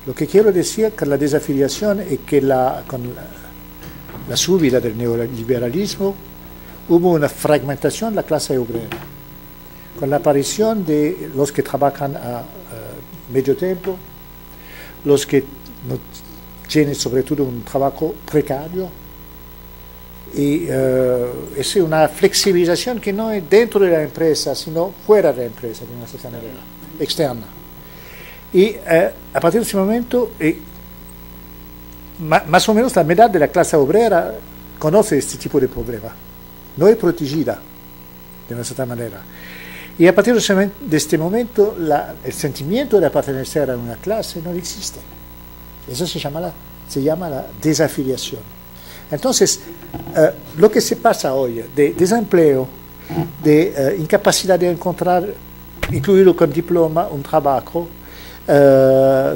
Lo que quiero decir con la desafiliación es que con la subida del neoliberalismo hubo una fragmentación de la clase obrera. Con la aparición de los que trabajan a medio tiempo, los que no tienen sobre todo un trabajo precario, y es una flexibilización que no es dentro de la empresa, sino fuera de la empresa, de una cierta manera, externa. Y a partir de ese momento, más o menos la mitad de la clase obrera conoce este tipo de problema, no es protegida de una cierta manera. Y a partir de este momento, el sentimiento de pertenecer a una clase no existe. Eso se llama la desafiliación. Entonces, lo que se pasa hoy de desempleo, de incapacidad de encontrar, incluido con diploma, un trabajo,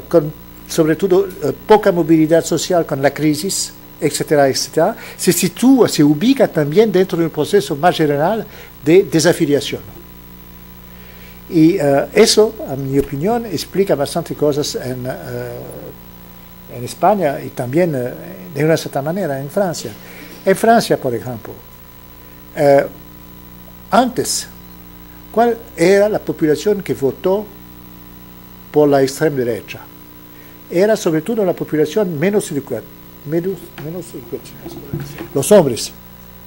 con sobre todo poca movilidad social con la crisis, etcétera, etcétera, se ubica también dentro de un proceso más general de desafiliación. Y eso, a mi opinión, explica bastante cosas en España y también de una cierta manera en Francia. En Francia, por ejemplo, antes, ¿cuál era la población que votó por la extrema derecha? Era sobre todo la población menos educada, los hombres.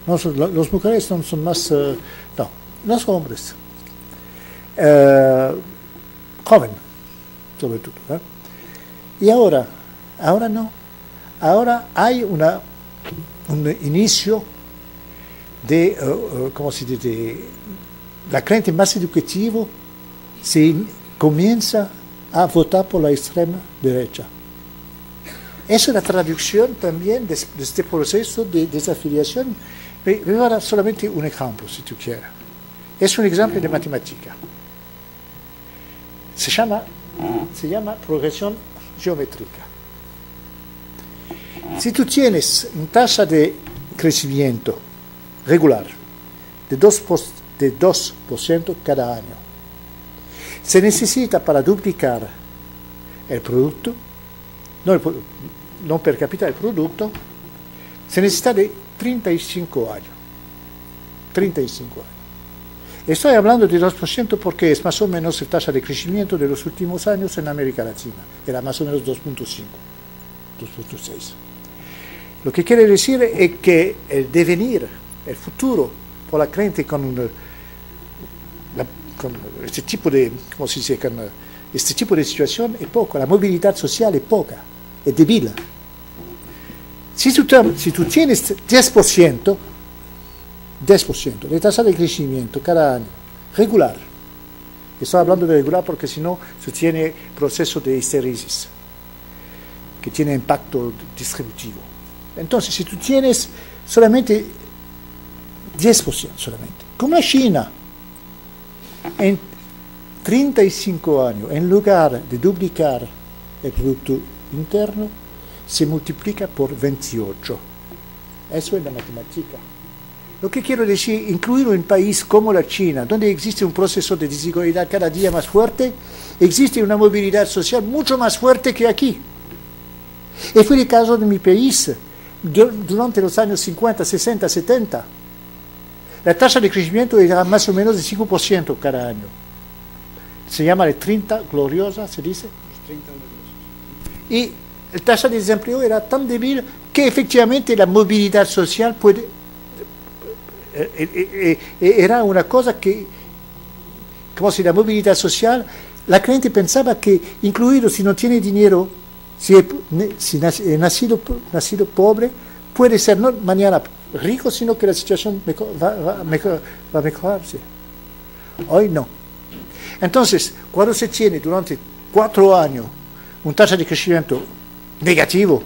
Los mujeres no son más, no, los hombres. Joven, sobre todo. Y ahora no. Ahora hay un inicio de, ¿cómo se dice? La gente más educativa comienza a votar por la extrema derecha. Es una traducción también de este proceso de desafiliación. Voy a dar solamente un ejemplo, si tú quieres. Es un ejemplo de matemática. Se llama progresión geométrica. Si tú tienes una tasa de crecimiento regular de 2% cada año, se necesita para duplicar el producto, no per cápita el producto, se necesita de 35 años. 35 años. Estoy hablando de 2% porque es más o menos la tasa de crecimiento de los últimos años en América Latina. Era más o menos 2.5, 2.6. Lo que quiere decir es que el devenir, el futuro por la gente con este tipo de, ¿cómo se dice? Con este tipo de situación es poco. La movilidad social es poca, es débil. Si tú tienes 10% de tasa de crecimiento cada año, regular. Estoy hablando de regular porque si no se tiene proceso de histeresis, que tiene impacto distributivo. Entonces, si tú tienes solamente 10% solamente, como la China, en 35 años, en lugar de duplicar el Producto Interno, se multiplica por 28. Eso es la matemática. Lo que quiero decir, incluir un país como la China, donde existe un proceso de desigualdad cada día más fuerte, existe una movilidad social mucho más fuerte que aquí. Y fue el caso de mi país durante los años 50, 60, 70. La tasa de crecimiento era más o menos de 5% cada año. Se llama el 30 gloriosa, se dice. Los 30 gloriosos. Y la tasa de desempleo era tan débil que efectivamente la movilidad social era una cosa que, como si la movilidad social, la gente pensaba que, incluido si no tiene dinero, si es nacido pobre, puede ser no mañana rico, sino que la situación va a mejorarse. Hoy no. Entonces, cuando se tiene durante 4 años una tasa de crecimiento negativo,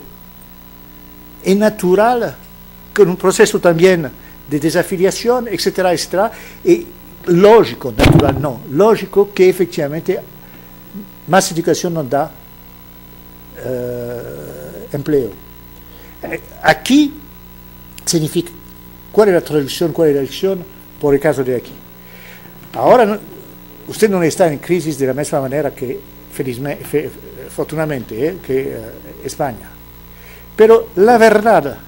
es natural, con un proceso también de desafiliación, etcétera, etcétera, y lógico, natural no, lógico que efectivamente más educación nos da empleo. Aquí significa, ¿cuál es la traducción, cuál es la lección por el caso de aquí? Ahora usted no está en crisis de la misma manera que, afortunadamente, que España. Pero la verdad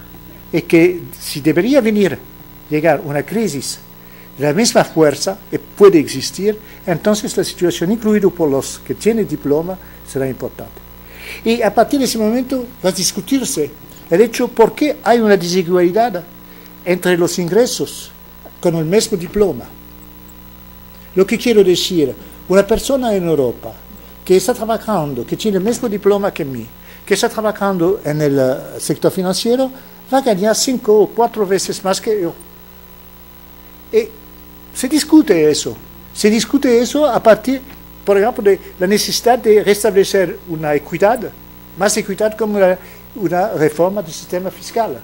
es que si debería llegar una crisis de la misma fuerza, y puede existir, entonces la situación, incluido por los que tienen diploma, será importante. Y a partir de ese momento va a discutirse el hecho por qué hay una desigualdad entre los ingresos con el mismo diploma. Lo que quiero decir, una persona en Europa que está trabajando, que tiene el mismo diploma que mí, que está trabajando en el sector financiero, va a ganar 5 o 4 veces más que yo. Y se discute eso a partir, por ejemplo, de la necesidad de restablecer una equidad, más equidad como una reforma del sistema fiscal.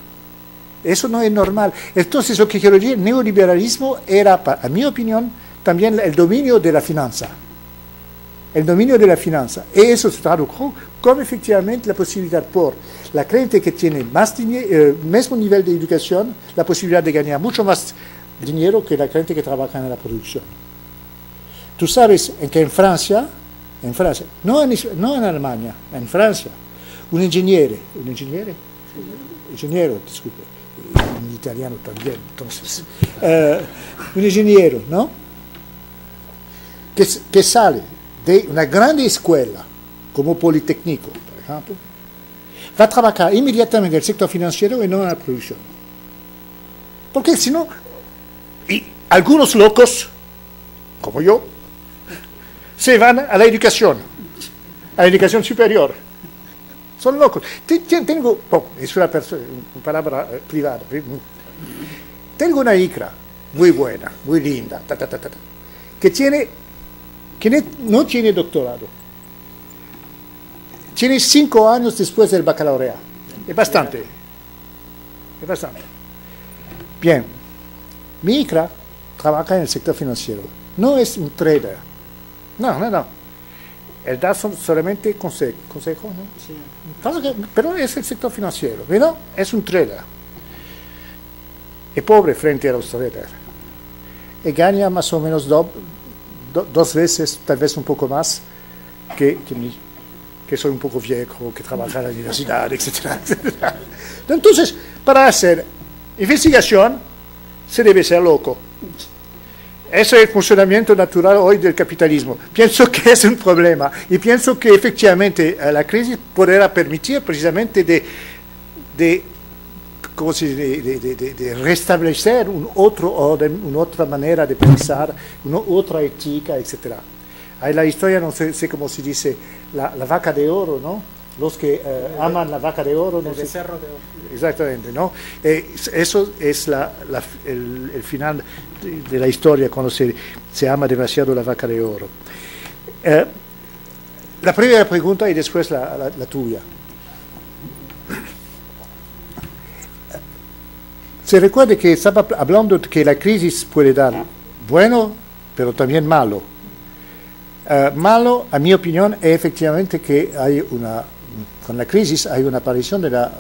Eso no es normal. Entonces, lo que quiero decir, el neoliberalismo era, a mi opinión, también el dominio de la finanza. El dominio de la finanza. Y eso se tradujo como efectivamente la posibilidad por la gente que tiene mismo nivel de educación, la posibilidad de ganar mucho más dinero que la gente que trabaja en la producción. Tú sabes que en Francia, no en Alemania, en Francia, un ingeniero, disculpe, en italiano también, entonces, un ingeniero, ¿no? Que sale de una grande escuela, como Politécnico, por ejemplo, va a trabajar inmediatamente en el sector financiero y no en la producción. Porque si no, y algunos locos, como yo, se van a la educación superior. Son locos. Tengo, es una palabra privada. Tengo una hija muy buena, muy linda, que no tiene doctorado. Tiene 5 años después del baccalaureado. Es bastante. Bien. Mi hija trabaja en el sector financiero. No es un trader. No. Él da solamente consejo, ¿no? Sí. Pero es el sector financiero. ¿No? Es un trader. Es pobre frente a los traders. Y gana más o menos 2 veces, tal vez un poco más, que soy un poco viejo, que trabaja en la universidad, etc. Entonces, para hacer investigación, se debe ser loco. Ese es el funcionamiento natural hoy del capitalismo. Pienso que es un problema y pienso que efectivamente la crisis podrá permitir precisamente de restablecer un otro orden, una otra manera de pensar, una otra ética, etc. Hay la historia, no sé cómo se dice, la vaca de oro, ¿no? Los que aman la vaca de oro. No el becerro de oro. Exactamente, ¿no? Eso es el final de la historia cuando se ama demasiado la vaca de oro. La primera pregunta y después la tuya. Se recuerda que estaba hablando de que la crisis puede dar bueno, pero también malo. Malo, a mi opinión, es efectivamente que con la crisis hay una aparición de la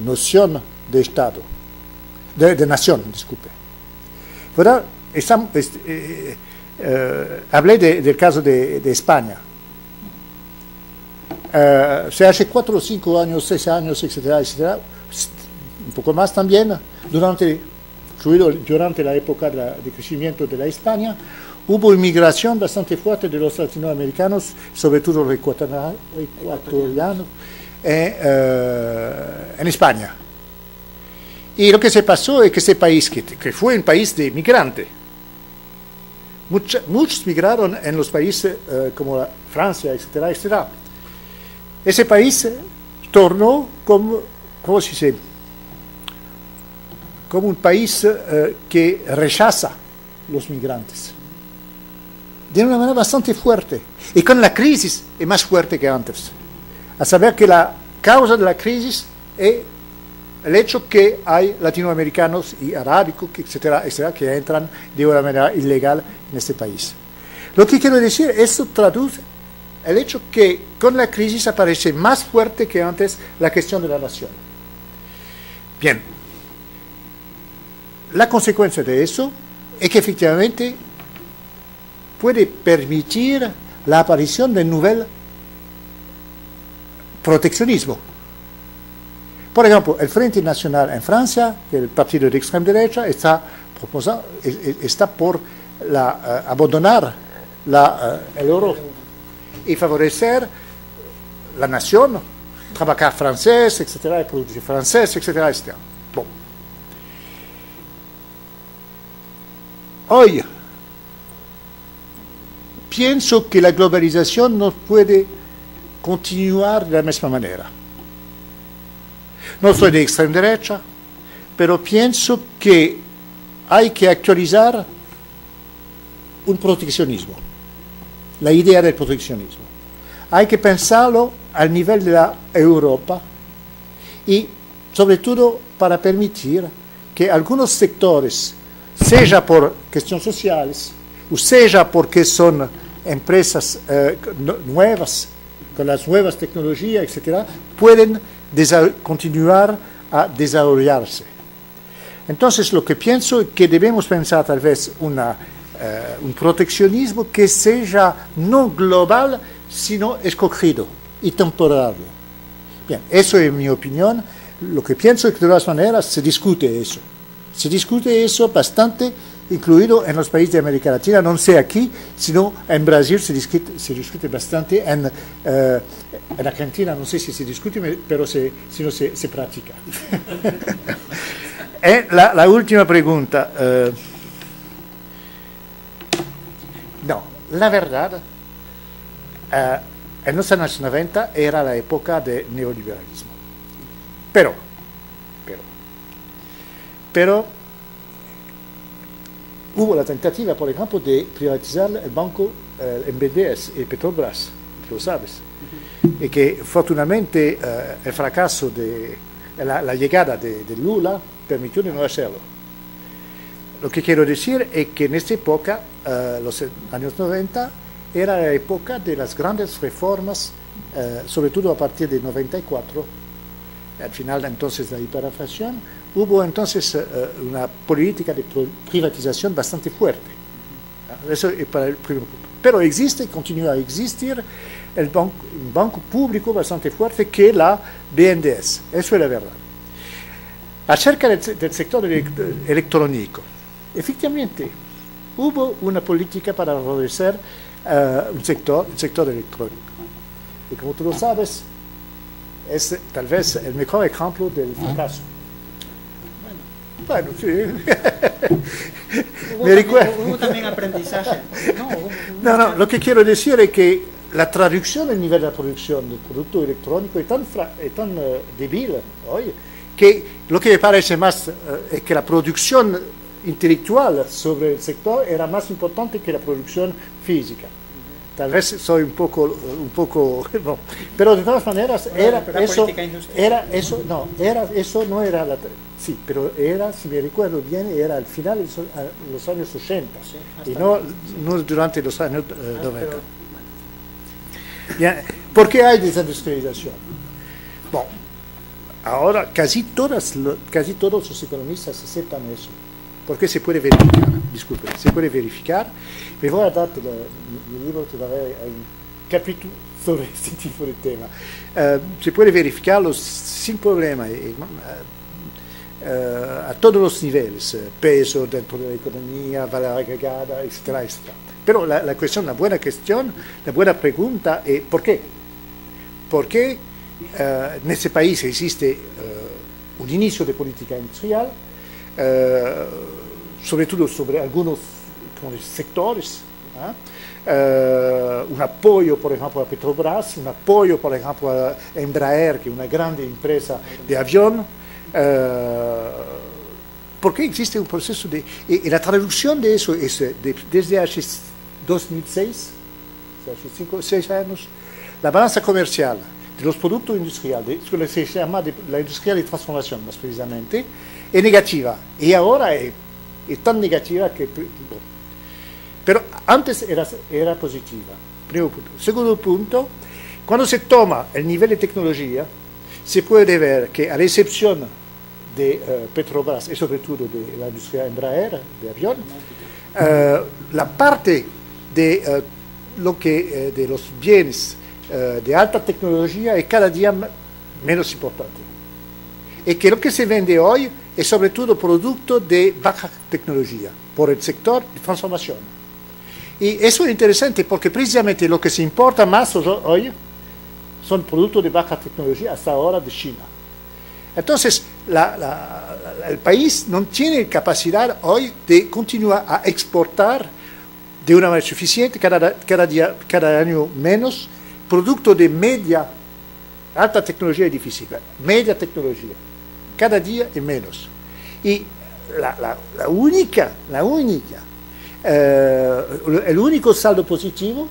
noción de Estado, de nación, disculpe. Pero hablé del caso de España. Hace 4 o 5 años, 6 años, etcétera, un poco más también, durante la época de crecimiento de la España, hubo inmigración bastante fuerte de los latinoamericanos, sobre todo los ecuatorianos, en España. Y lo que se pasó es que ese país, que fue un país de migrante, muchos migraron en los países como Francia, etcétera. Ese país tornó como un país que rechaza los migrantes de una manera bastante fuerte, y con la crisis es más fuerte que antes, a saber que la causa de la crisis es el hecho que hay latinoamericanos y arábicos, etcétera, que entran de una manera ilegal en este país. Lo que quiero decir, esto traduce el hecho que con la crisis aparece más fuerte que antes la cuestión de la nación. Bien, la consecuencia de eso es que efectivamente puede permitir la aparición de un nuevo proteccionismo. Por ejemplo, el Frente Nacional en Francia, el partido de extrema derecha, está por abandonar el euro y favorecer la nación, trabajar francés, etcétera, producir francés, etcétera, etcétera. Bon. Hoy pienso que la globalización no puede continuar de la misma manera. No soy de extrema derecha, pero pienso que hay que actualizar un proteccionismo, la idea del proteccionismo. Hay que pensarlo al nivel de la Europa y sobre todo para permitir que algunos sectores, sea por cuestiones sociales, o sea porque son empresas nuevas, con las nuevas tecnologías, etc., pueden continuar a desarrollarse. Entonces, lo que pienso es que debemos pensar tal vez un proteccionismo que sea no global, sino escogido y temporal. Bien, eso es mi opinión. Lo que pienso es que de todas maneras se discute eso. Se discute eso bastante, incluido en los países de América Latina, no sé aquí, sino en Brasil se discute bastante, en Argentina no sé si se discute, pero se practica. La última pregunta. No, la verdad, en los años 90 era la época del neoliberalismo. Pero hubo la tentativa, por ejemplo, de privatizar el banco, el BNDES y Petrobras, lo sabes, y que afortunadamente el fracaso de la llegada de Lula permitió de no hacerlo. Lo que quiero decir es que en esta época, los años 90, era la época de las grandes reformas, sobre todo a partir de 94, al final entonces de la hiperinflación, hubo entonces una política de privatización bastante fuerte. Eso es para el primer punto. Pero existe, continúa a existir un banco público bastante fuerte que es la BNDES. Eso es la verdad. Acerca del sector electrónico, efectivamente, hubo una política para favorecer el sector electrónico. Y como tú lo sabes, es tal vez el mejor ejemplo del fracaso. Bueno, sí. Hubo también aprendizaje. No, lo que quiero decir es que la traducción del nivel de la producción del producto electrónico es tan débil hoy que lo que me parece más es que la producción intelectual sobre el sector era más importante que la producción física. Tal vez soy un poco no. Pero de todas maneras no era la, sí, pero era, si me recuerdo bien, era al final de los años 80 y no durante los años 90. Bien, ¿por qué hay desindustrialización? Bueno, ahora casi todos los economistas aceptan eso, porque se puede verificar, disculpe, se puede verificar. Me voy a dar mi libro, te daré un capítulo sobre este tipo de tema. Se puede verificarlo sin problema, a todos los niveles, peso dentro de la economía, valor agregado, etcétera, etcétera. Pero la buena pregunta es ¿por qué? ¿Por qué en este país existe un inicio de política industrial, sobre todo sobre algunos sectores, un apoyo, por ejemplo, a Petrobras, un apoyo, por ejemplo, a Embraer, que es una grande empresa de avión, porque existe un proceso y la traducción de eso es desde hace 2006, hace 5 o 6 años, la balanza comercial de los productos industriales, lo que se llama la industria de transformación más precisamente, es negativa, y ahora es tan negativa que... Pero antes era positiva. primo punto. Segundo punto, cuando se toma el nivel de tecnología, se puede ver que a la excepción de Petrobras y sobre todo de la industria Embraer, de avión, la parte de, de los bienes de alta tecnología es cada día menos importante. Y que lo que se vende hoy es sobre todo producto de baja tecnología, por el sector de transformación. Y eso es interesante porque precisamente lo que se importa más hoy son productos de baja tecnología hasta ahora de China. Entonces, el país no tiene capacidad hoy de continuar a exportar de una manera suficiente, cada año menos, producto de media, alta tecnología es difícil, media tecnología, cada día es menos. Y el único saldo positivo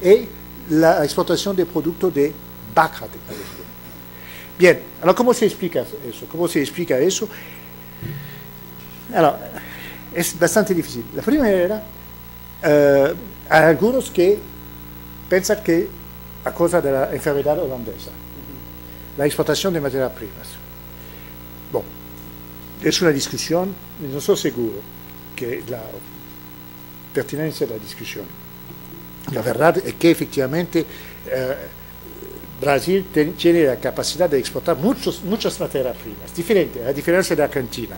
es la exportación de productos de baja tecnología. Bien, alors ¿cómo se explica eso? ¿Cómo se explica eso? Alors, es bastante difícil. La primera, hay algunos que piensan que a causa de la enfermedad holandesa, la exportación de materias primas. Bueno, es una discusión, no soy seguro que la pertinencia de la discusión. La verdad es que efectivamente Brasil tiene la capacidad de exportar muchas materias primas, diferentes, a diferencia de Argentina,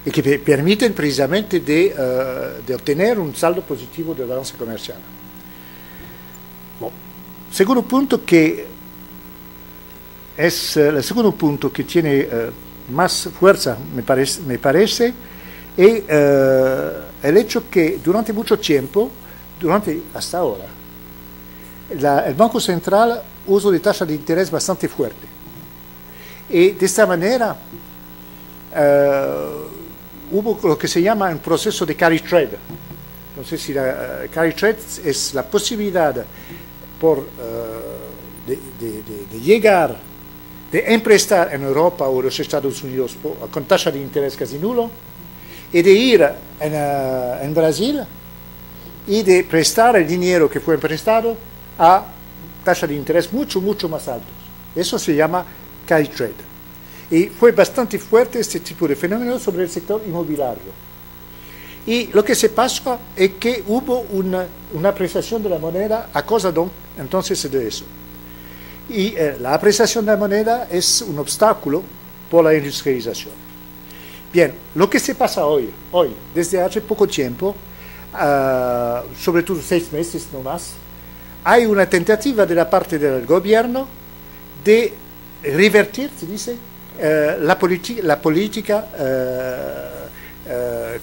y que permiten precisamente de obtener un saldo positivo de la balanza comercial. Bueno, segundo punto que es el segundo punto que tiene más fuerza, me parece, es el hecho que durante mucho tiempo, hasta ahora, el Banco Central usa de tasa de interés bastante fuerte. Y de esta manera hubo lo que se llama un proceso de carry trade. No sé si carry trade es la posibilidad de llegar, de emprestar en Europa o en los Estados Unidos con tasa de interés casi nulo, y de ir en Brasil y de prestar el dinero que fue prestado a tasa de interés mucho más altos. Eso se llama carry trade. Y fue bastante fuerte este tipo de fenómeno sobre el sector inmobiliario. Y lo que se pasó es que hubo una apreciación de la moneda a causa entonces de eso. Y la apreciación de la moneda es un obstáculo por la industrialización. Bien, lo que se pasa hoy desde hace poco tiempo, sobre todo 6 meses no más, hay una tentativa de la parte del gobierno de revertir, se dice, la política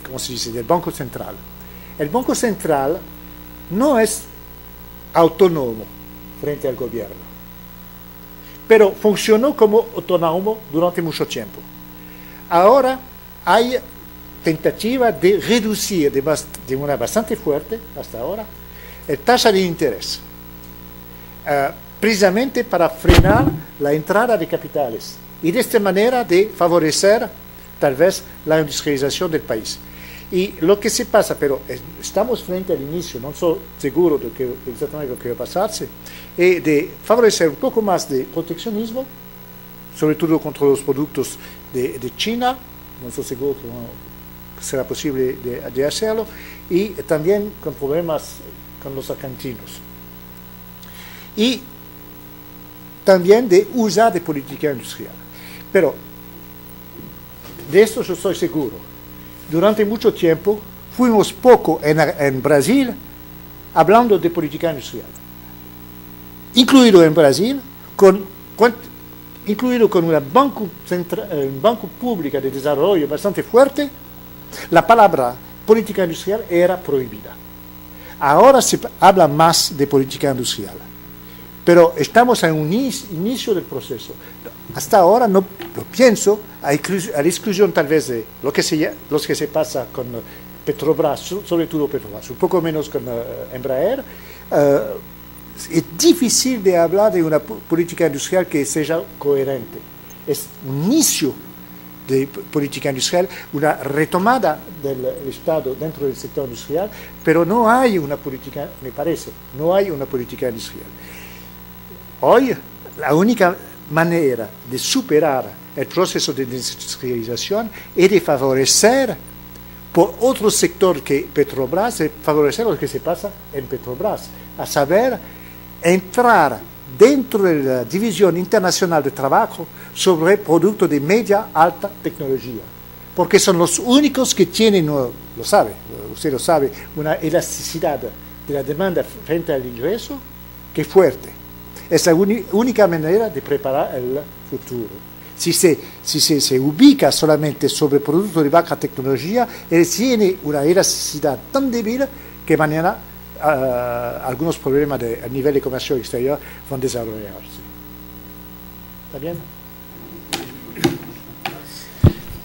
¿cómo se dice?, del Banco Central. El Banco Central no es autónomo frente al gobierno, pero funcionó como autónomo durante mucho tiempo. Ahora hay tentativa de reducir de manera bastante fuerte, hasta ahora, la tasa de interés, precisamente para frenar la entrada de capitales y de esta manera de favorecer tal vez la industrialización del país. Y lo que se pasa, pero estamos frente al inicio, no soy seguro de exactamente lo que va a pasarse, es de favorecer un poco más de proteccionismo, sobre todo contra los productos de China, no soy seguro que será posible de hacerlo, y también con problemas con los argentinos. Y también de usar de política industrial. Pero de esto yo estoy seguro. Durante mucho tiempo fuimos poco en Brasil hablando de política industrial. Incluido en Brasil, incluido con un banco público de desarrollo bastante fuerte, la palabra política industrial era prohibida. Ahora se habla más de política industrial, pero estamos en un inicio del proceso. Hasta ahora no lo pienso, a la exclusión tal vez de lo que se pasa con Petrobras, sobre todo Petrobras, un poco menos con Embraer. Es difícil de hablar de una política industrial que sea coherente. Es un inicio de política industrial, una retomada del Estado dentro del sector industrial, pero no hay una política, me parece, no hay una política industrial. Hoy, la única manera de superar el proceso de desindustrialización es de favorecer por otro sector que Petrobras, de favorecer lo que se pasa en Petrobras, a saber, entrar dentro de la División Internacional de Trabajo sobre productos de media alta tecnología, porque son los únicos que tienen, lo sabe, usted lo sabe, una elasticidad de la demanda frente al ingreso que es fuerte. Es la única manera de preparar el futuro. Si se ubica solamente sobre productos de baja tecnología, él tiene una elasticidad tan débil que mañana algunos problemas a nivel de comercio exterior van a desarrollarse. ¿Está bien?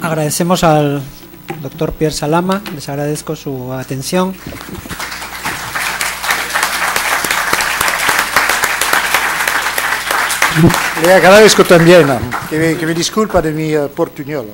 Agradecemos al doctor Pierre Salama, les agradezco su atención. Le agradezco también que me disculpa de mi portuñol.